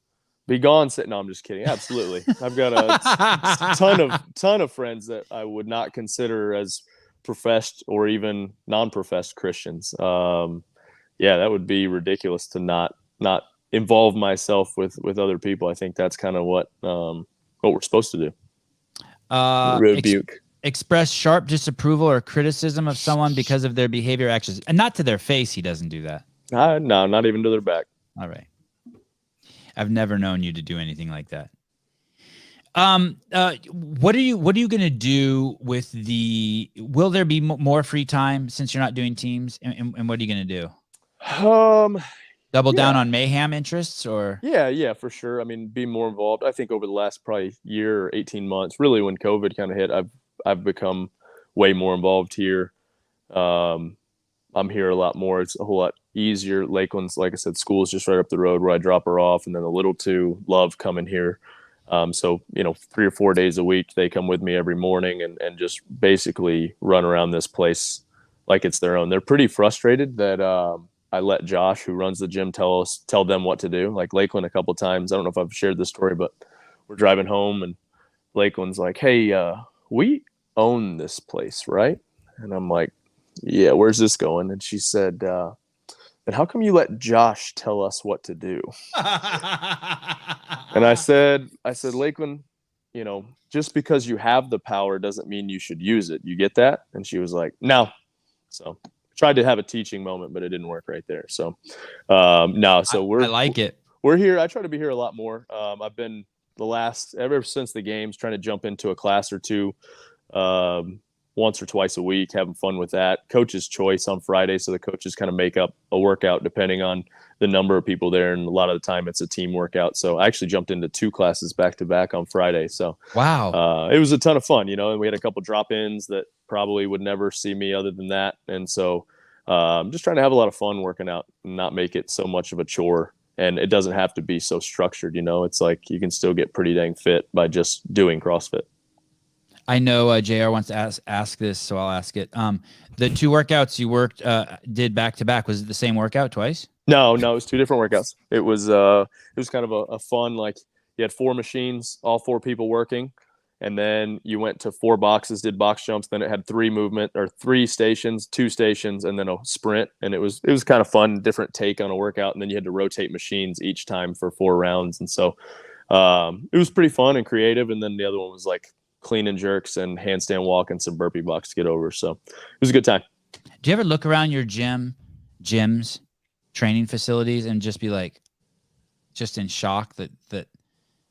Be gone. No, I'm just kidding. Absolutely. I've got a ton of friends that I would not consider as professed or even non-professed Christians. Yeah, that would be ridiculous to not involve myself with other people. I think that's kind of what we're supposed to do. Rebuke. Express sharp disapproval or criticism of someone because of their behavior or actions, and not to their face. He doesn't do that. No, not even to their back. All right. I've never known you to do anything like that. What are you going to do with will there be more free time since you're not doing teams? And what are you going to do? Double down on Mayhem interests, or? Yeah, for sure. I mean, be more involved. I think over the last probably year or 18 months, really when COVID kind of hit, I've become way more involved here. I'm here a lot more. It's a whole lot easier. Lakeland's, like I said, school's just right up the road where I drop her off, and then the little two love coming here. So 3 or 4 days a week, they come with me every morning and just basically run around this place like it's their own. They're pretty frustrated that I let Josh, who runs the gym, tell them what to do. Like Lakeland a couple of times. I don't know if I've shared this story, but we're driving home and Lakeland's like, "Hey, we own this place, right?" And I'm like, "Yeah, where's this going?" And she said, "Then how come you let Josh tell us what to do?" And I said, "Lakeland, just because you have the power doesn't mean you should use it. You get that?" And she was like, "No." So tried to have a teaching moment, but it didn't work right there. So no. So I like it. We're here. I try to be here a lot more. I've been ever since the games, trying to jump into a class or two once or twice a week, having fun with that. Coach's choice on Friday, so the coaches kind of make up a workout depending on the number of people there, and a lot of the time it's a team workout. So I actually jumped into 2 classes back to back on Friday. So wow, it was a ton of fun, and we had a couple drop-ins that probably would never see me other than that. And so I'm just trying to have a lot of fun working out and not make it so much of a chore. And it doesn't have to be so structured, it's like you can still get pretty dang fit by just doing CrossFit. I know JR wants to ask this, so I'll ask it. The 2 workouts you did back to back, was it the same workout twice? No, it was 2 different workouts. It was kind of a fun, like you had 4 machines, all 4 people working, and then you went to 4 boxes, did box jumps. Then it had 3 stations, 2 stations, and then a sprint. And it was kind of fun, different take on a workout. And then you had to rotate machines each time for 4 rounds. And so it was pretty fun and creative. And then the other one was like clean and jerks and handstand walk and some burpee blocks to get over. So it was a good time. Do you ever look around your gyms, training facilities, and just be like, just in shock that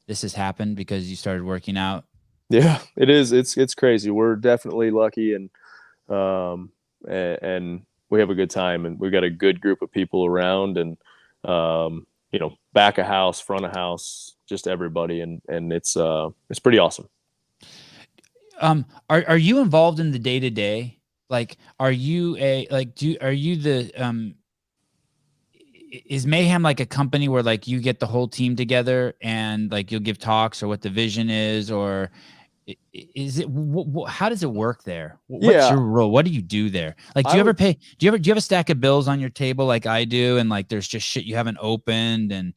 this has happened because you started working out? Yeah, it is. It's crazy. We're definitely lucky, and we have a good time, and we've got a good group of people around, and back of house, front of house, just everybody, and it's pretty awesome. Are you involved in the day-to-day? Like, are you is Mayhem like a company where like you get the whole team together and like you'll give talks or what the vision is, or is it how does it work there? What's your role? What do you do there? Like, do you have a stack of bills on your table like I do, and like there's just shit you haven't opened and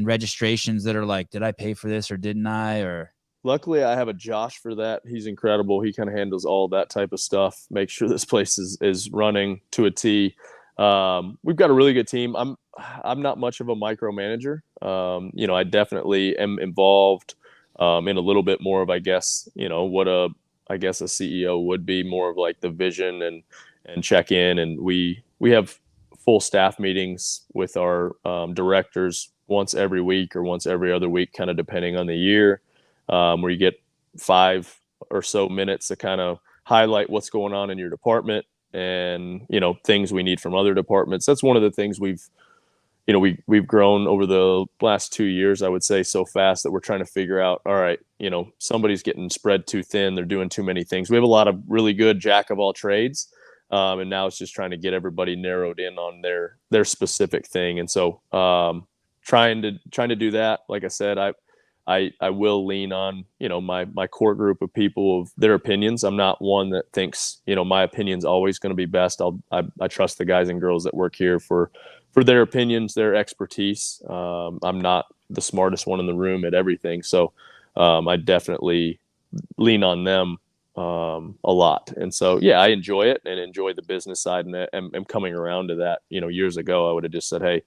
registrations that are like, did I pay for this or didn't I? Or luckily I have a Josh for that. He's incredible. He kind of handles all that type of stuff, make sure this place is running to a T. We've got a really good team. I'm not much of a micromanager. I definitely am involved in a little bit more of, I guess, what a CEO would be, more of like the vision and check in. And we have full staff meetings with our directors once every week or once every other week, kind of depending on the year, where you get 5 or so minutes to kind of highlight what's going on in your department and, things we need from other departments. That's one of the things we've grown over the last 2 years, I would say, so fast that we're trying to figure out, all right, somebody's getting spread too thin. They're doing too many things. We have a lot of really good jack of all trades. And now it's just trying to get everybody narrowed in on their specific thing. And so, trying to do that. Like I said, I will lean on, my core group of people, of their opinions. I'm not one that thinks, my opinion's always going to be best. I trust the guys and girls that work here for their opinions, their expertise. I'm not the smartest one in the room at everything. So, I definitely lean on them, a lot. And so, yeah, I enjoy it and enjoy the business side, and I'm coming around to that. Years ago, I would have just said, hey,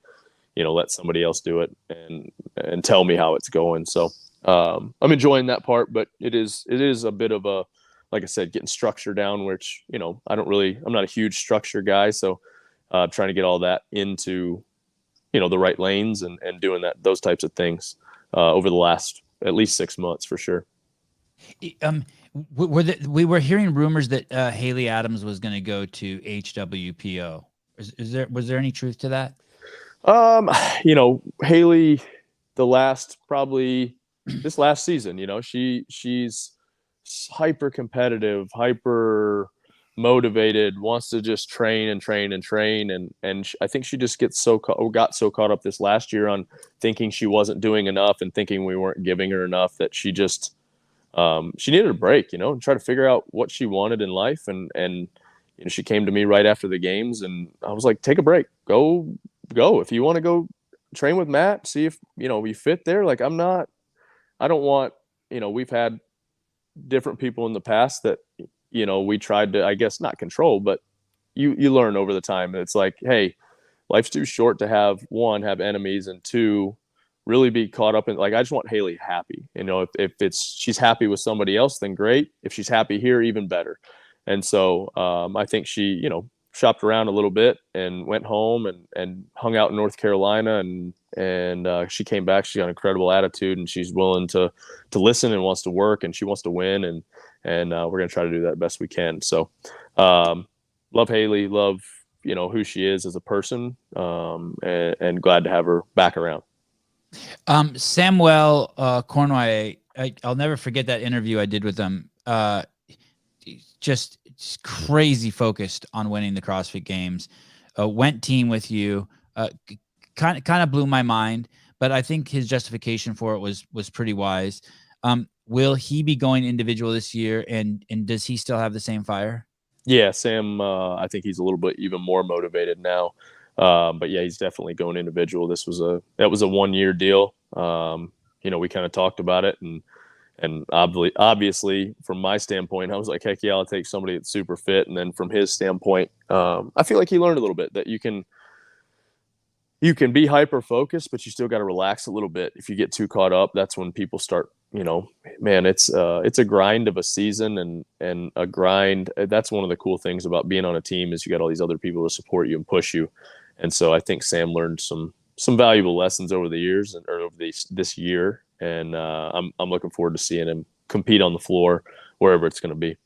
let somebody else do it and tell me how it's going. So, I'm enjoying that part, but it is a bit of a, like I said, getting structure down, which, I'm not a huge structure guy. So, trying to get all that into, the right lanes and doing those types of things, over the last at least 6 months for sure. We were hearing rumors that Haley Adams was going to go to HWPO. Was there any truth to that? Haley, this last season, she's hyper competitive, hyper motivated, wants to just train. And I think she just got so caught up this last year on thinking she wasn't doing enough and thinking we weren't giving her enough, that she just, she needed a break, and try to figure out what she wanted in life. And she came to me right after the games, and I was like, take a break, go. If you want to go train with Matt, see if, we fit there. Like, I don't want, we've had different people in the past that, we tried to, I guess, not control, but you learn over the time that it's like, hey, life's too short to have enemies, and 2, really be caught up in, like, I just want Haley happy. If she's happy with somebody else, then great. If she's happy here, even better. And so, I think she, shopped around a little bit and went home and hung out in North Carolina, and she came back. She's got an incredible attitude, and she's willing to listen and wants to work, and she wants to win. And we're going to try to do that best we can. So, love Haley, love, who she is as a person, and glad to have her back around. Samuel Cornway, I'll never forget that interview I did with him. Just crazy focused on winning the CrossFit Games. Went team with you. Kind of blew my mind, but I think his justification for it was pretty wise. Will he be going individual this year, and does he still have the same fire? Yeah, Sam, I think he's a little bit even more motivated now. But yeah, he's definitely going individual. That was a 1-year deal. We kind of talked about it, and obviously from my standpoint, I was like, heck yeah, I'll take somebody that's super fit. And then from his standpoint, I feel like he learned a little bit that you can be hyper focused, but you still got to relax a little bit. If you get too caught up, that's when people start, man, it's a grind of a season and a grind. That's one of the cool things about being on a team, is you got all these other people to support you and push you. And so I think Sam learned some valuable lessons over the years or over this year. And I'm looking forward to seeing him compete on the floor wherever it's going to be.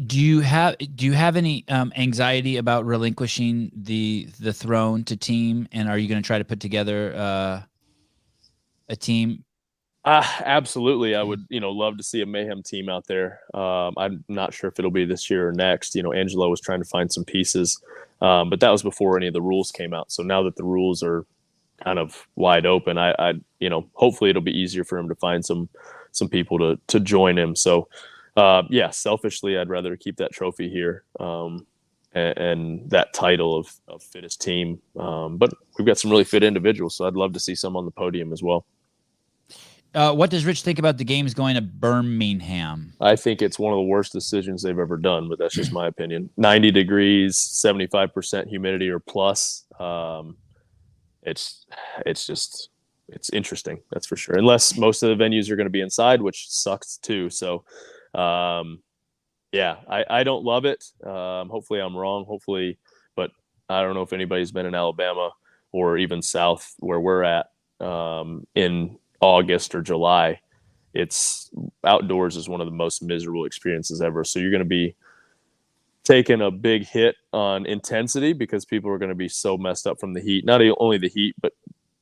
Do you have any anxiety about relinquishing the throne to team? And are you going to try to put together a team Absolutely. I would, love to see a Mayhem team out there. I'm not sure if it'll be this year or next. Angelo was trying to find some pieces, but that was before any of the rules came out. So now that the rules are kind of wide open, I hopefully it'll be easier for him to find some people to join him. So, selfishly, I'd rather keep that trophy here and that title of fittest team. But we've got some really fit individuals, so I'd love to see some on the podium as well. What does Rich think about the games going to Birmingham? I think it's one of the worst decisions they've ever done, but that's just my opinion. 90 degrees, 75% humidity or plus. It's interesting. That's for sure. Unless most of the venues are going to be inside, which sucks too. So, I don't love it. Hopefully I'm wrong. But I don't know if anybody's been in Alabama or even South where we're at, in August or July. It's outdoors is one of the most miserable experiences ever. So you're going to be taking a big hit on intensity because people are going to be so messed up from the heat. Not only the heat, but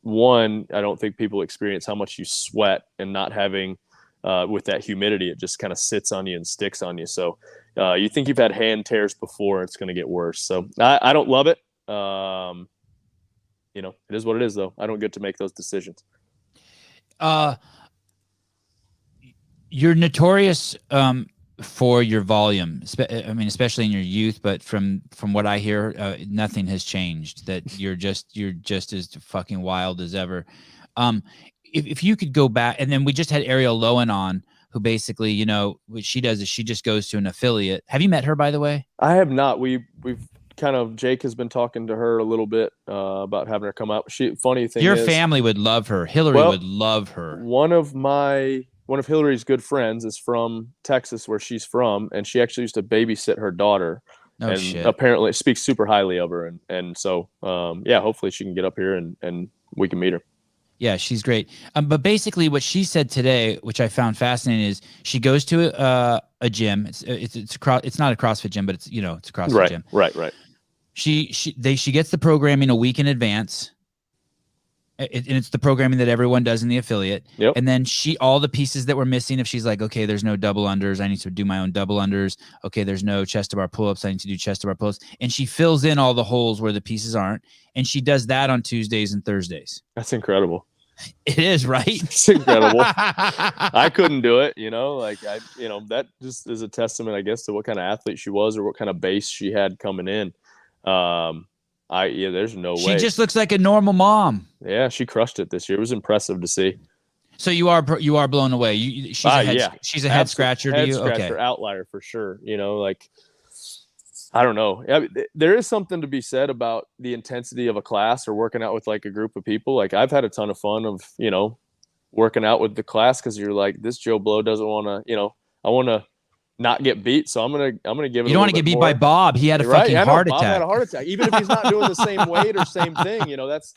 one, I don't think people experience how much you sweat and not having with that humidity, it just kind of sits on you and sticks on you. So you think you've had hand tears before, it's going to get worse. So I don't love it. It is what it is, though. I don't get to make those decisions. You're notorious for your volume. Especially in your youth, but from what I hear, nothing has changed. That you're just as fucking wild as ever. If you could go back, and then we just had Ariel Lowen on, who basically, what she does is she just goes to an affiliate. Have you met her, by the way? I have not. We've kind of, Jake has been talking to her a little bit about having her come out. Funny thing your is, family would love her. Hillary would love her. One of Hillary's good friends is from Texas, where she's from, and she actually used to babysit her daughter. Oh, shit. Apparently speaks super highly of her. And so, hopefully she can get up here and we can meet her. Yeah, she's great. But basically what she said today, which I found fascinating, is she goes to a gym. It's not a CrossFit gym, but it's a CrossFit gym. Right. She gets the programming a week in advance. And it's the programming that everyone does in the affiliate. Yep. And then all the pieces that were missing, if she's like, okay, there's no double unders, I need to do my own double unders. Okay, there's no chest to bar pull-ups, I need to do chest to bar pull-ups. And she fills in all the holes where the pieces aren't. And she does that on Tuesdays and Thursdays. That's incredible. It is, right? It's incredible. I couldn't do it, that just is a testament, I guess, to what kind of athlete she was or what kind of base she had coming in. There's no way. She just looks like a normal mom. Yeah, she crushed it this year. It was impressive to see. So you are blown away. She's a head scratcher to you. Head scratcher, outlier for sure. I don't know. There is something to be said about the intensity of a class or working out with like a group of people. Like I've had a ton of fun of, working out with the class because you're like, this Joe Blow doesn't want to, I want to not get beat. So I'm gonna give it. You don't want to get beat by Bob. He had a fucking heart attack. Bob had a heart attack. Even if he's not doing the same weight or same thing, that's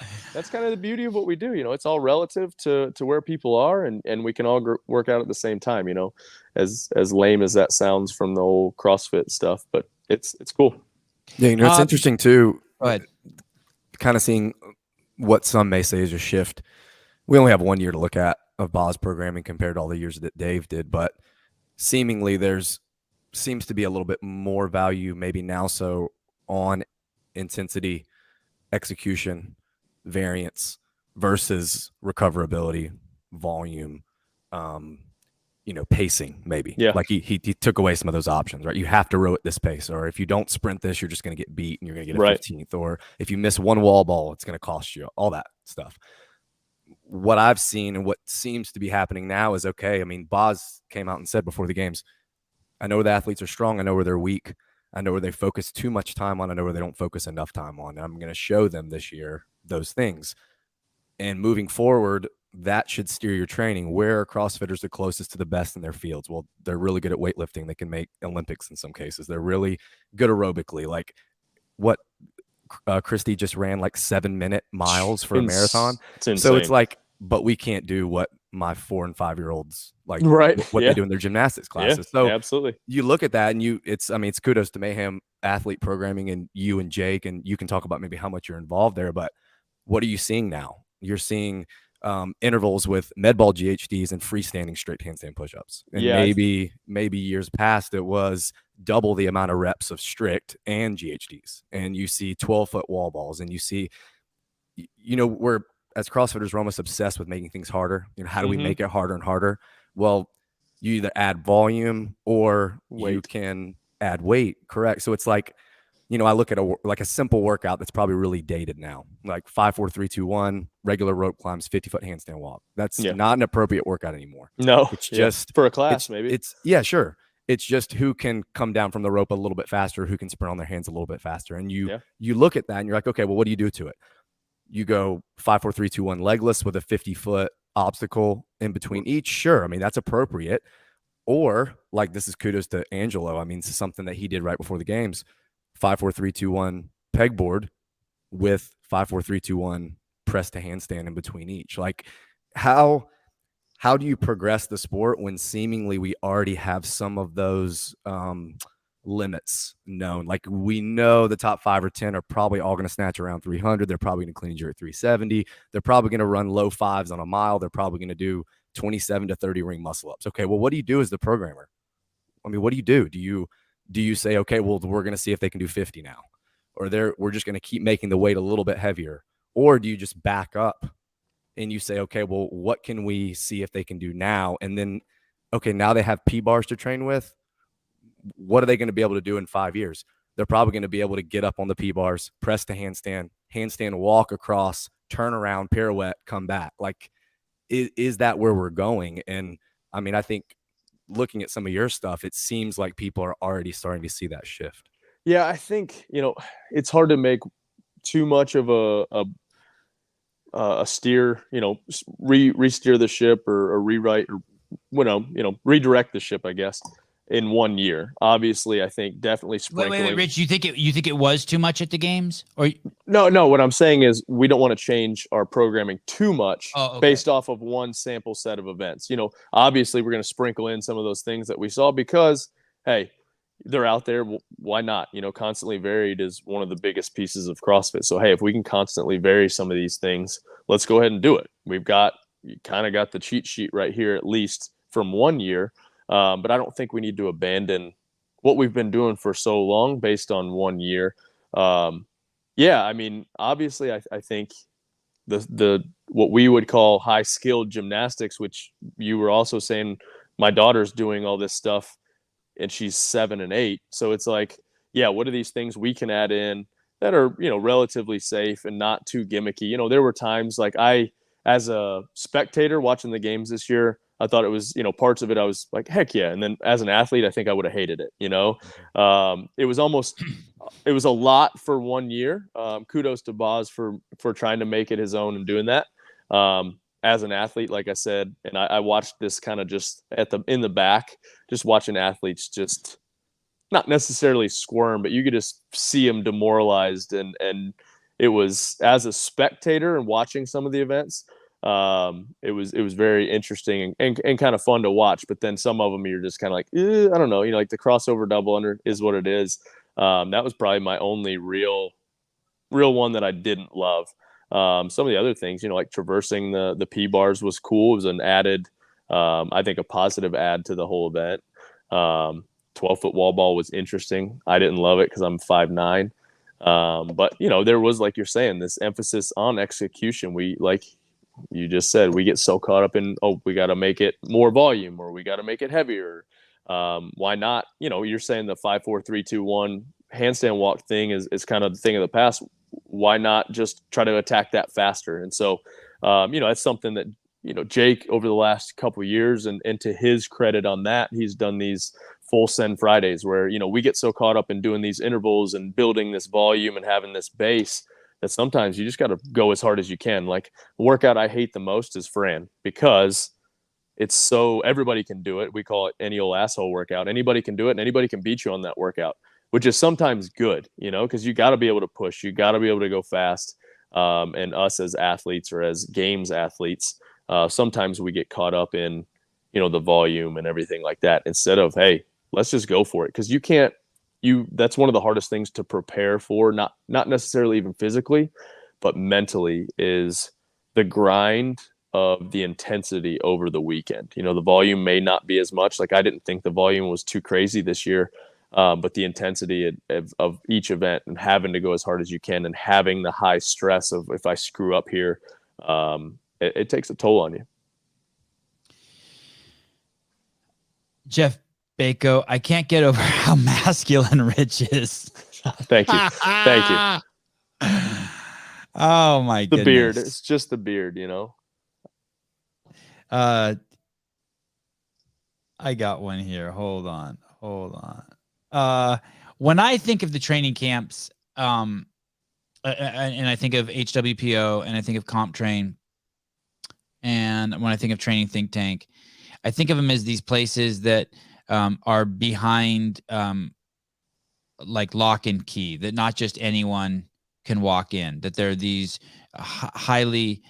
kind of the beauty of what we do. It's all relative to where people are, and we can all work out at the same time. As lame as that sounds from the old CrossFit stuff, but it's cool. Yeah, it's interesting too. Go ahead. Kind of seeing what some may say is a shift. We only have 1 year to look at of Bob's programming compared to all the years that Dave did, but seemingly seems to be a little bit more value maybe now so on intensity, execution, variance versus recoverability, volume, pacing maybe. Yeah. Like he took away some of those options, right? You have to row at this pace, or if you don't sprint this, you're just going to get beat and you're going to get a 15th, or if you miss one wall ball, it's going to cost you, all that stuff. What I've seen and what seems to be happening now is, okay, I mean, Boz came out and said before the games, I know where the athletes are strong. I know where they're weak. I know where they focus too much time on. I know where they don't focus enough time on. I'm going to show them this year those things. And moving forward, that should steer your training. Where are CrossFitters the closest to the best in their fields? Well, they're really good at weightlifting. They can make Olympics in some cases. They're really good aerobically. Like what Christy just ran like 7-minute miles for a marathon. So it's like, but we can't do what my 4 and 5 year olds like, what they do in their gymnastics classes. So absolutely, you look at that and it's kudos to Mayhem athlete programming and you and Jake, and you can talk about maybe how much you're involved there, but what are you seeing now? You're seeing intervals with med ball GHDs and freestanding straight handstand push-ups. And maybe years past it was double the amount of reps of strict and GHDs. And you see 12-foot wall balls, and you see, we're as CrossFitters, we're almost obsessed with making things harder. How do we make it harder and harder? Well, you either add volume or you can add weight. Correct. So it's like, I look at a simple workout that's probably really dated now, like 5, 4, 3, 2, 1, regular rope climbs, 50-foot handstand walk. That's not an appropriate workout anymore. No, it's just for a class, maybe. It's sure. It's just who can come down from the rope a little bit faster, who can sprint on their hands a little bit faster. And you look at that and you're like, okay, well, what do you do to it? You go 5, 4, 3, 2, 1 legless with a 50-foot obstacle in between each. Sure. I mean, that's appropriate. Or like, this is kudos to Angelo. I mean, this is something that he did right before the games. 5, 4, 3, 2, 1 pegboard with 5, 4, 3, 2, 1 press to handstand in between each. Like, how do you progress the sport when seemingly we already have some of those limits known? Like, we know the top 5 or 10 are probably all going to snatch around 300. They're probably going to clean and jerk 370. They're probably going to run low 5s on a mile. They're probably going to do 27 to 30 ring muscle ups. Okay, well, what do you do as the programmer? I mean, what do you do? Do you say, okay, well, we're going to see if they can do 50 now, or we're just going to keep making the weight a little bit heavier? Or do you just back up and you say, okay, well, what can we see if they can do now? And then, okay, now they have P bars to train with. What are they going to be able to do in 5 years? They're probably going to be able to get up on the P bars, press to handstand, walk across, turn around, pirouette, come back. Like, is that where we're going? And I mean, I think looking at some of your stuff, it seems like people are already starting to see that shift. Yeah, I think, it's hard to make too much of a steer, re-steer the ship or rewrite or, redirect the ship, I guess, in 1 year. Obviously, I think definitely sprinkling. Wait, Rich, you think it was too much at the games? Or No, what I'm saying is we don't want to change our programming too much based off of one sample set of events. Obviously we're going to sprinkle in some of those things that we saw because, hey, they're out there. Why not? Constantly varied is one of the biggest pieces of CrossFit. So, hey, if we can constantly vary some of these things, let's go ahead and do it. You kind of got the cheat sheet right here, at least from 1 year. But I don't think we need to abandon what we've been doing for so long based on 1 year. I mean, obviously, I think the what we would call high skilled gymnastics, which you were also saying, my daughter's doing all this stuff and she's 7 and 8. So it's like, what are these things we can add in that are, relatively safe and not too gimmicky? There were times like as a spectator watching the games this year, I thought it was, parts of it, I was like, heck yeah. And then as an athlete, I think I would have hated it. It was a lot for 1 year. Kudos to Boz for trying to make it his own and doing that. As an athlete, like I said, and I watched this kind of just in the back, just watching athletes just not necessarily squirm, but you could just see them demoralized. And it was, as a spectator and watching some of the events, it was very interesting and kind of fun to watch. But then some of them you're just kind of like, I don't know, like the crossover double under is what it is. That was probably my only real one that I didn't love. Some of the other things, like traversing the P bars was cool. It was an added, I think a positive add to the whole event. 12-foot wall ball was interesting. I didn't love it because I'm 5'9". But there was, like you're saying, this emphasis on execution. We, like you just said, we get so caught up in, we got to make it more volume or we got to make it heavier. Why not? You're saying the 5, 4, 3, 2, 1 handstand walk thing is kind of the thing of the past. Why not just try to attack that faster? And so, that's something that, Jake over the last couple of years, and to his credit on that, he's done these full send Fridays where, we get so caught up in doing these intervals and building this volume and having this base that sometimes you just got to go as hard as you can. Like, the workout I hate the most is Fran, because it's so everybody can do it. We call it any old asshole workout. Anybody can do it and anybody can beat you on that workout, which is sometimes good, because you got to be able to push, you got to be able to go fast. And us as athletes or as games athletes, sometimes we get caught up in, the volume and everything like that, instead of, hey, let's just go for it. Because that's one of the hardest things to prepare for, not necessarily even physically, but mentally, is the grind of the intensity over the weekend. You know, the volume may not be as much. Like I didn't think the volume was too crazy this year, but the intensity of each event and having to go as hard as you can and having the high stress of if I screw up here, it takes a toll on you. Jeff Bako, I can't get over how masculine Rich is. Thank you. Thank you. Oh my goodness. The beard. It's just the beard, you know. I got one here. Hold on. When I think of the training camps, and I think of HWPO and I think of Comp Train, and when I think of Training Think Tank, I think of them as these places that are behind like lock and key, that not just anyone can walk in, that they're these highly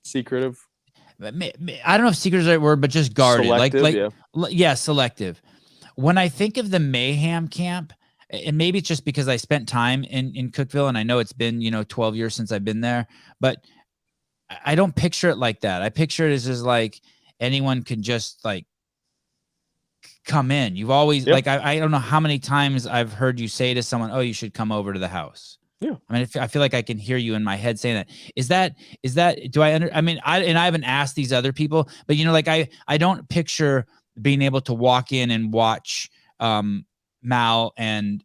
secretive. I don't know if secret is the right word, but just guarded. Selective, yeah, selective. When I think of the Mayhem camp, and maybe it's just because I spent time in Cookeville and I know it's been, 12 years since I've been there, but I don't picture it like that. I picture it as just like anyone can just like come in. You've always like, I don't know how many times I've heard you say to someone, oh, you should come over to the house. Yeah. I mean, I feel like I can hear you in my head saying that. Is that, do I I mean, I haven't asked these other people, but like I don't picture being able to walk in and watch Mal and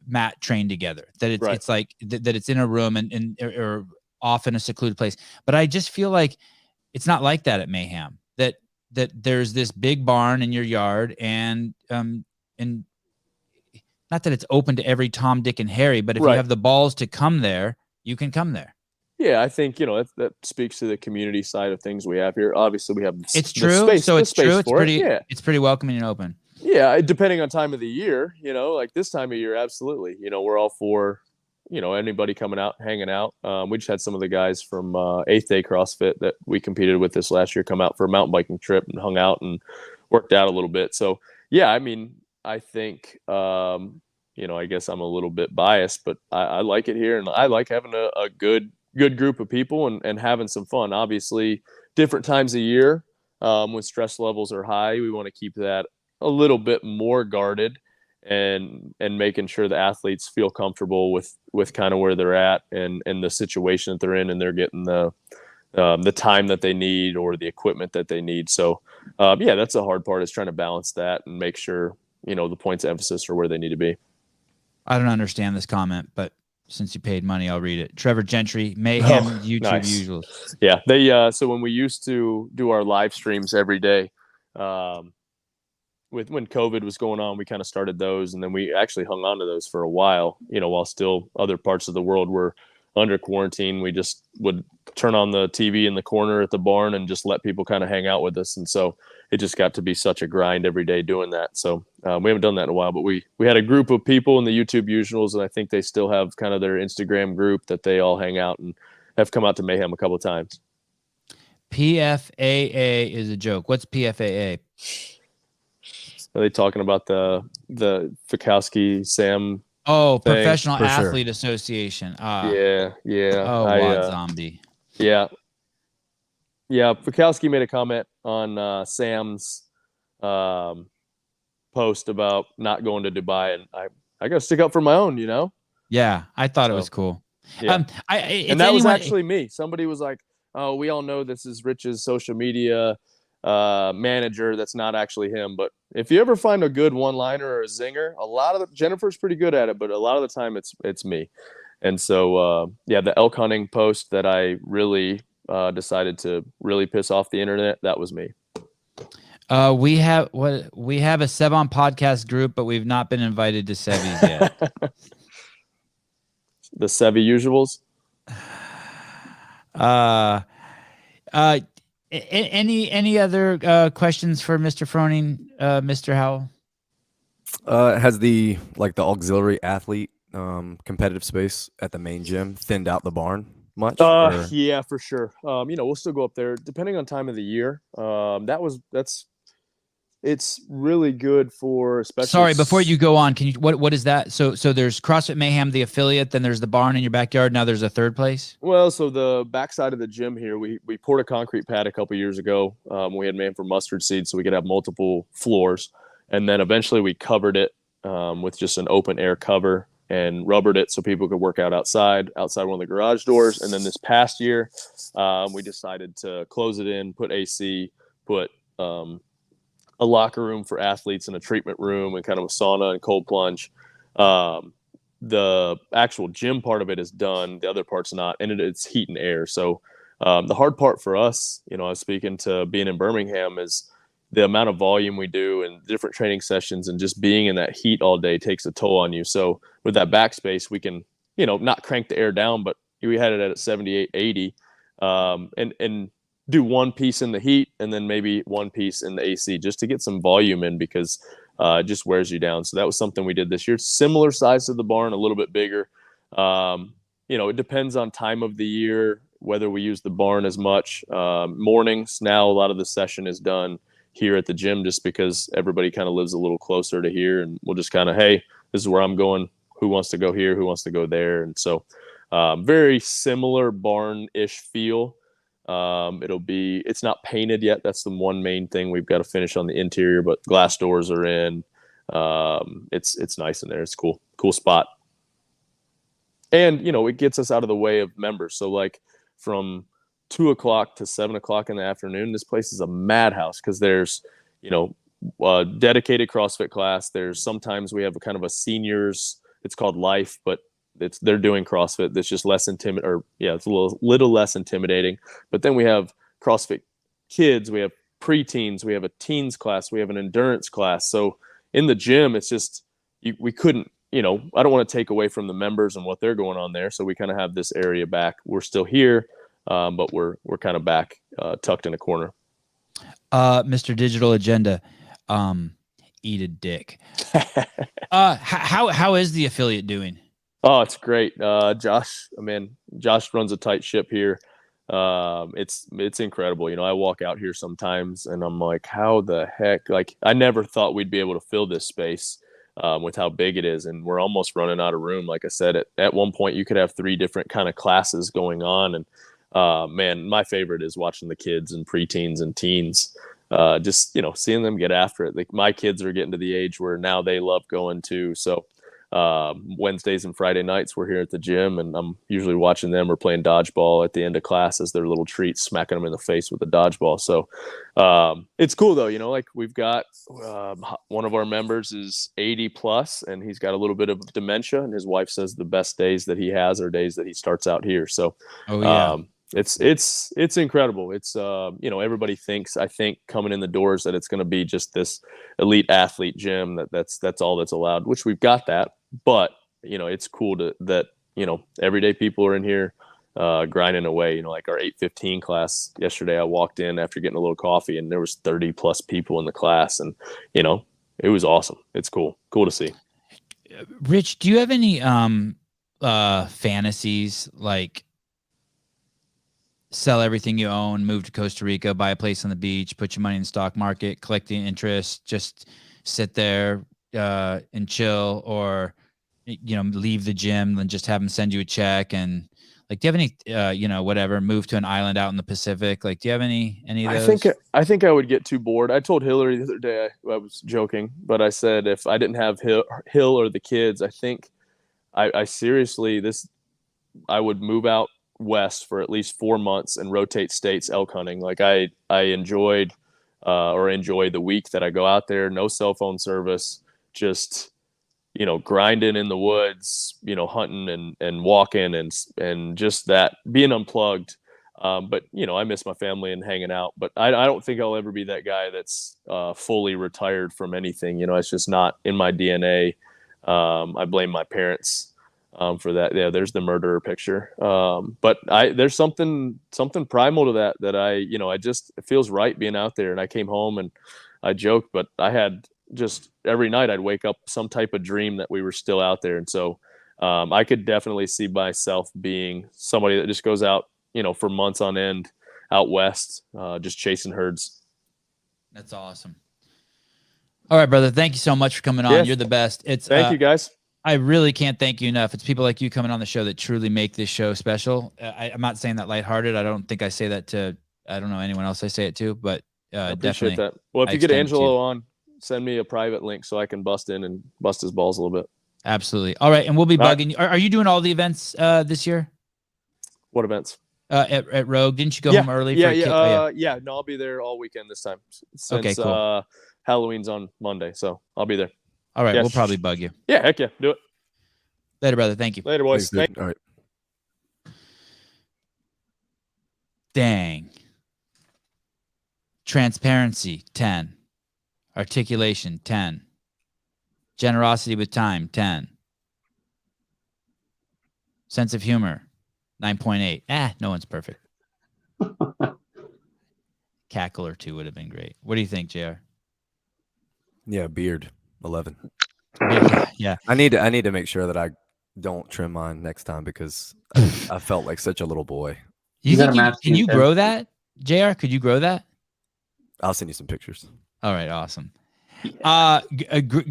Matt train together, that it's, it's like that it's in a room or off in a secluded place. But I just feel like it's not like that at Mayhem, that there's this big barn in your yard and not that it's open to every Tom, Dick, and Harry, but if you have the balls to come there, you can come there. Yeah, I think, that speaks to the community side of things we have here. Obviously, we have it's true. Space, so it's true. It's pretty, it's pretty welcoming and open. Yeah, depending on time of the year, like this time of year, absolutely. We're all for, anybody coming out, hanging out. We just had some of the guys from 8th Day CrossFit that we competed with this last year come out for a mountain biking trip and hung out and worked out a little bit. So, yeah, I mean, I think, I guess I'm a little bit biased, but I like it here, and I like having a good group of people and having some fun. Obviously, different times of year, when stress levels are high, we want to keep that a little bit more guarded and making sure the athletes feel comfortable with kind of where they're at and the situation that they're in, and they're getting the time that they need or the equipment that they need. So, that's the hard part, is trying to balance that and make sure, the points of emphasis are where they need to be. I don't understand this comment, but since you paid money, I'll read it. Trevor Gentry, Mayhem YouTube usuals. Yeah, they so when we used to do our live streams every day, when COVID was going on, we kind of started those, and then we actually hung on to those for a while. While still other parts of the world were under quarantine, we just would turn on the TV in the corner at the barn and just let people kind of hang out with us. And so it just got to be such a grind every day doing that. So we haven't done that in a while, but we had a group of people in the YouTube usuals, and I think they still have kind of their Instagram group that they all hang out and have come out to Mayhem a couple of times. PFAA is a joke. What's PFAA? Are they talking about the Fikowski Sam? Oh, thing? Professional Athlete Association. Yeah. Oh, Zombie. Yeah. Fikowski made a comment on Sam's post about not going to Dubai, and I got to stick up for my own, Yeah, I thought it was cool. Yeah. And that was actually me. Somebody was like, "Oh, we all know this is Rich's social media manager. That's not actually him." But if you ever find a good one-liner or a zinger, Jennifer's pretty good at it, but a lot of the time it's me. And so the elk hunting post that I really decided to really piss off the internet, that was me. We have a Sevan Podcast group, but we've not been invited to Sevy's yet. The Sevy usuals. Any other questions for Mr. Froning, Mr. Howell? Has the auxiliary athlete competitive space at the main gym thinned out the barn much? Yeah, for sure. We'll still go up there depending on time of the year. That's It's really good for especially. Sorry, before you go on, can you what is that? So there's CrossFit Mayhem, the affiliate, then there's the barn in your backyard. Now there's a third place. Well, so the backside of the gym here, we poured a concrete pad a couple years ago. We had made for mustard seed, so we could have multiple floors, and then eventually we covered it with just an open air cover and rubbered it so people could work out outside one of the garage doors. And then this past year, we decided to close it in, put AC, put a locker room for athletes and a treatment room and kind of a sauna and cold plunge. The actual gym part of it is done. The other part's not, and it's heat and air. So the hard part for us, I was speaking to being in Birmingham, is the amount of volume we do and different training sessions, and just being in that heat all day takes a toll on you. So with that backspace, we can, not crank the air down, but we had it at 78, 80, and do one piece in the heat and then maybe one piece in the AC just to get some volume in, because it just wears you down. So that was something we did this year. Similar size to the barn, a little bit bigger. It depends on time of the year, whether we use the barn as much. Mornings, now a lot of the session is done here at the gym just because everybody kind of lives a little closer to here, and we'll just kind of, hey, this is where I'm going. Who wants to go here? Who wants to go there? And so very similar barn-ish feel. It's not painted yet. That's the one main thing we've got to finish on the interior, but glass doors are in. It's nice in there. It's cool spot. And, it gets us out of the way of members. So like from 2 o'clock to 7 o'clock in the afternoon, this place is a madhouse, because there's, a dedicated CrossFit class. There's sometimes we have a kind of a seniors, it's called Life, but they're doing CrossFit. That's just less it's a little less intimidating. But then we have CrossFit Kids, we have preteens, we have a teens class, we have an endurance class. So in the gym, it's just we couldn't, I don't want to take away from the members and what they're going on there. So we kind of have this area back. We're still here, but we're kind of back, tucked in a corner. Mr. Digital Agenda, eat a dick. How is the affiliate doing? Oh, it's great. Josh runs a tight ship here. It's incredible. I walk out here sometimes and I'm like, how the heck? Like, I never thought we'd be able to fill this space with how big it is. And we're almost running out of room. Like I said, at one point you could have 3 different kind of classes going on. And man, my favorite is watching the kids and preteens and teens. Just, seeing them get after it. Like, my kids are getting to the age where now they love going too. So Wednesdays and Friday nights we're here at the gym, and I'm usually watching them or playing dodgeball at the end of class as their little treat, smacking them in the face with a dodgeball. So it's cool though, like we've got one of our members is 80 plus, and he's got a little bit of dementia, and his wife says the best days that he has are days that he starts out here. So it's incredible. It's everybody thinks, I think, coming in the doors that it's going to be just this elite athlete gym that's all that's allowed, which we've got that. But it's cool that everyday people are in here grinding away. Like our 8:15 class yesterday, I walked in after getting a little coffee, and there was 30 plus people in the class, and it was awesome. It's cool to see. Rich, do you have any fantasies, like sell everything you own, move to Costa Rica, buy a place on the beach, put your money in the stock market, collect the interest, just sit there and chill, or leave the gym and just have them send you a check? And like, do you have any whatever, move to an island out in the Pacific? Like, do you have any of those? I think I would get too bored. I told Hillary the other day, I was joking, but I said if I didn't have Hill or the kids, I think I seriously, I would move out west for at least 4 months and rotate states elk hunting. Like, I enjoy the week that I go out there, no cell phone service, just grinding in the woods, hunting and walking and just that, being unplugged. But I miss my family and hanging out, but I don't think I'll ever be that guy that's fully retired from anything. It's just not in my DNA. I blame my parents for that. Yeah, there's the murderer picture. But there's something primal to that I just, it feels right being out there. And I came home and I joked, but I had just every night I'd wake up some type of dream that we were still out there. And so I could definitely see myself being somebody that just goes out, for months on end out west, just chasing herds. That's awesome. All right, brother. Thank you so much for coming on. Yes. You're the best. Thank you, guys. I really can't thank you enough. It's people like you coming on the show that truly make this show special. I'm not saying that lighthearted. I don't think I say that to, I don't know anyone else I say it to, but I definitely. appreciate that. Well, if I you get extend it to Angelo you. on, send me a private link so I can bust in and bust his balls a little bit. Absolutely. All right. And we'll be All right. bugging you. Are you doing all the events this year? What events? At Rogue? Didn't you go home early? Yeah. No, I'll be there all weekend this time since Okay, cool. Halloween's on Monday, so I'll be there. All right. Yeah. We'll probably bug you. Yeah, heck yeah. Do it. Later, brother. Thank you. Later, boys. Thanks, dude. All right. Dang. Transparency, 10. Articulation, 10. Generosity with time, 10. Sense of humor, 9.8. No one's perfect. Cackle or 2 would have been great. What do you think, JR? Yeah, beard 11. Yeah. I need to make sure that I don't trim mine next time because I felt like such a little boy. You gotta think match can the you intent. grow that, JR? Could you grow that? I'll send you some pictures. All right, awesome.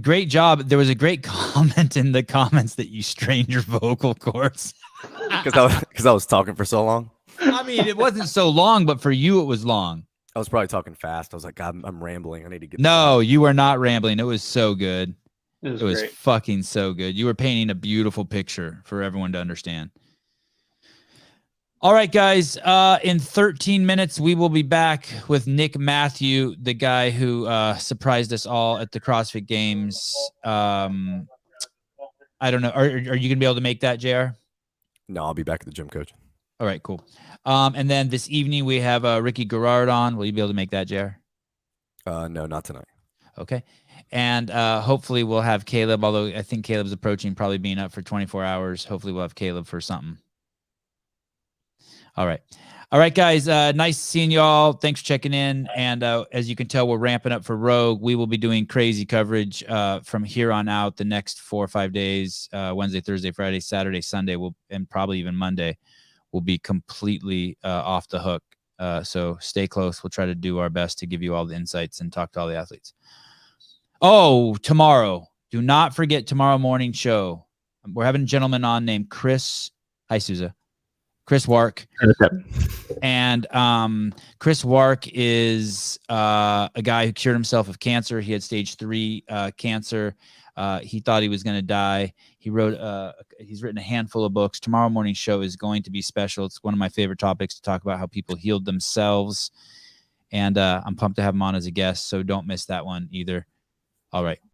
Great job. There was a great comment in the comments that you strained your vocal cords. Because I was talking for so long. I mean, it wasn't so long, but for you, it was long. I was probably talking fast. I was like, God, I'm rambling. I need to get. No, you were not rambling. It was so good. It It was great. fucking so good. You were painting a beautiful picture for everyone to understand. All right, guys. In 13 minutes, we will be back with Nick Matthew, the guy who surprised us all at the CrossFit Games. I don't know. Are you going to be able to make that, JR? No, I'll be back at the gym, coach. All right, cool. And then this evening, we have Ricky Garrard on. Will you be able to make that, JR? No, not tonight. Okay. And hopefully we'll have Caleb, although I think Caleb's approaching probably being up for 24 hours. Hopefully we'll have Caleb for something. All right. All right, guys. Nice seeing y'all. Thanks for checking in. And as you can tell, we're ramping up for Rogue. We will be doing crazy coverage from here on out the next 4 or 5 days, Wednesday, Thursday, Friday, Saturday, Sunday, and probably even Monday. We'll be completely off the hook. So stay close. We'll try to do our best to give you all the insights and talk to all the athletes. Oh, tomorrow. Do not forget tomorrow morning show. We're having a gentleman on named Chris. Hi, Souza. Chris Wark. And Chris Wark is a guy who cured himself of cancer. He had stage 3 cancer. He thought he was going to die. He's written a handful of books. Tomorrow morning show is going to be special. It's one of my favorite topics to talk about how people healed themselves. And I'm pumped to have him on as a guest. So don't miss that one either. All right.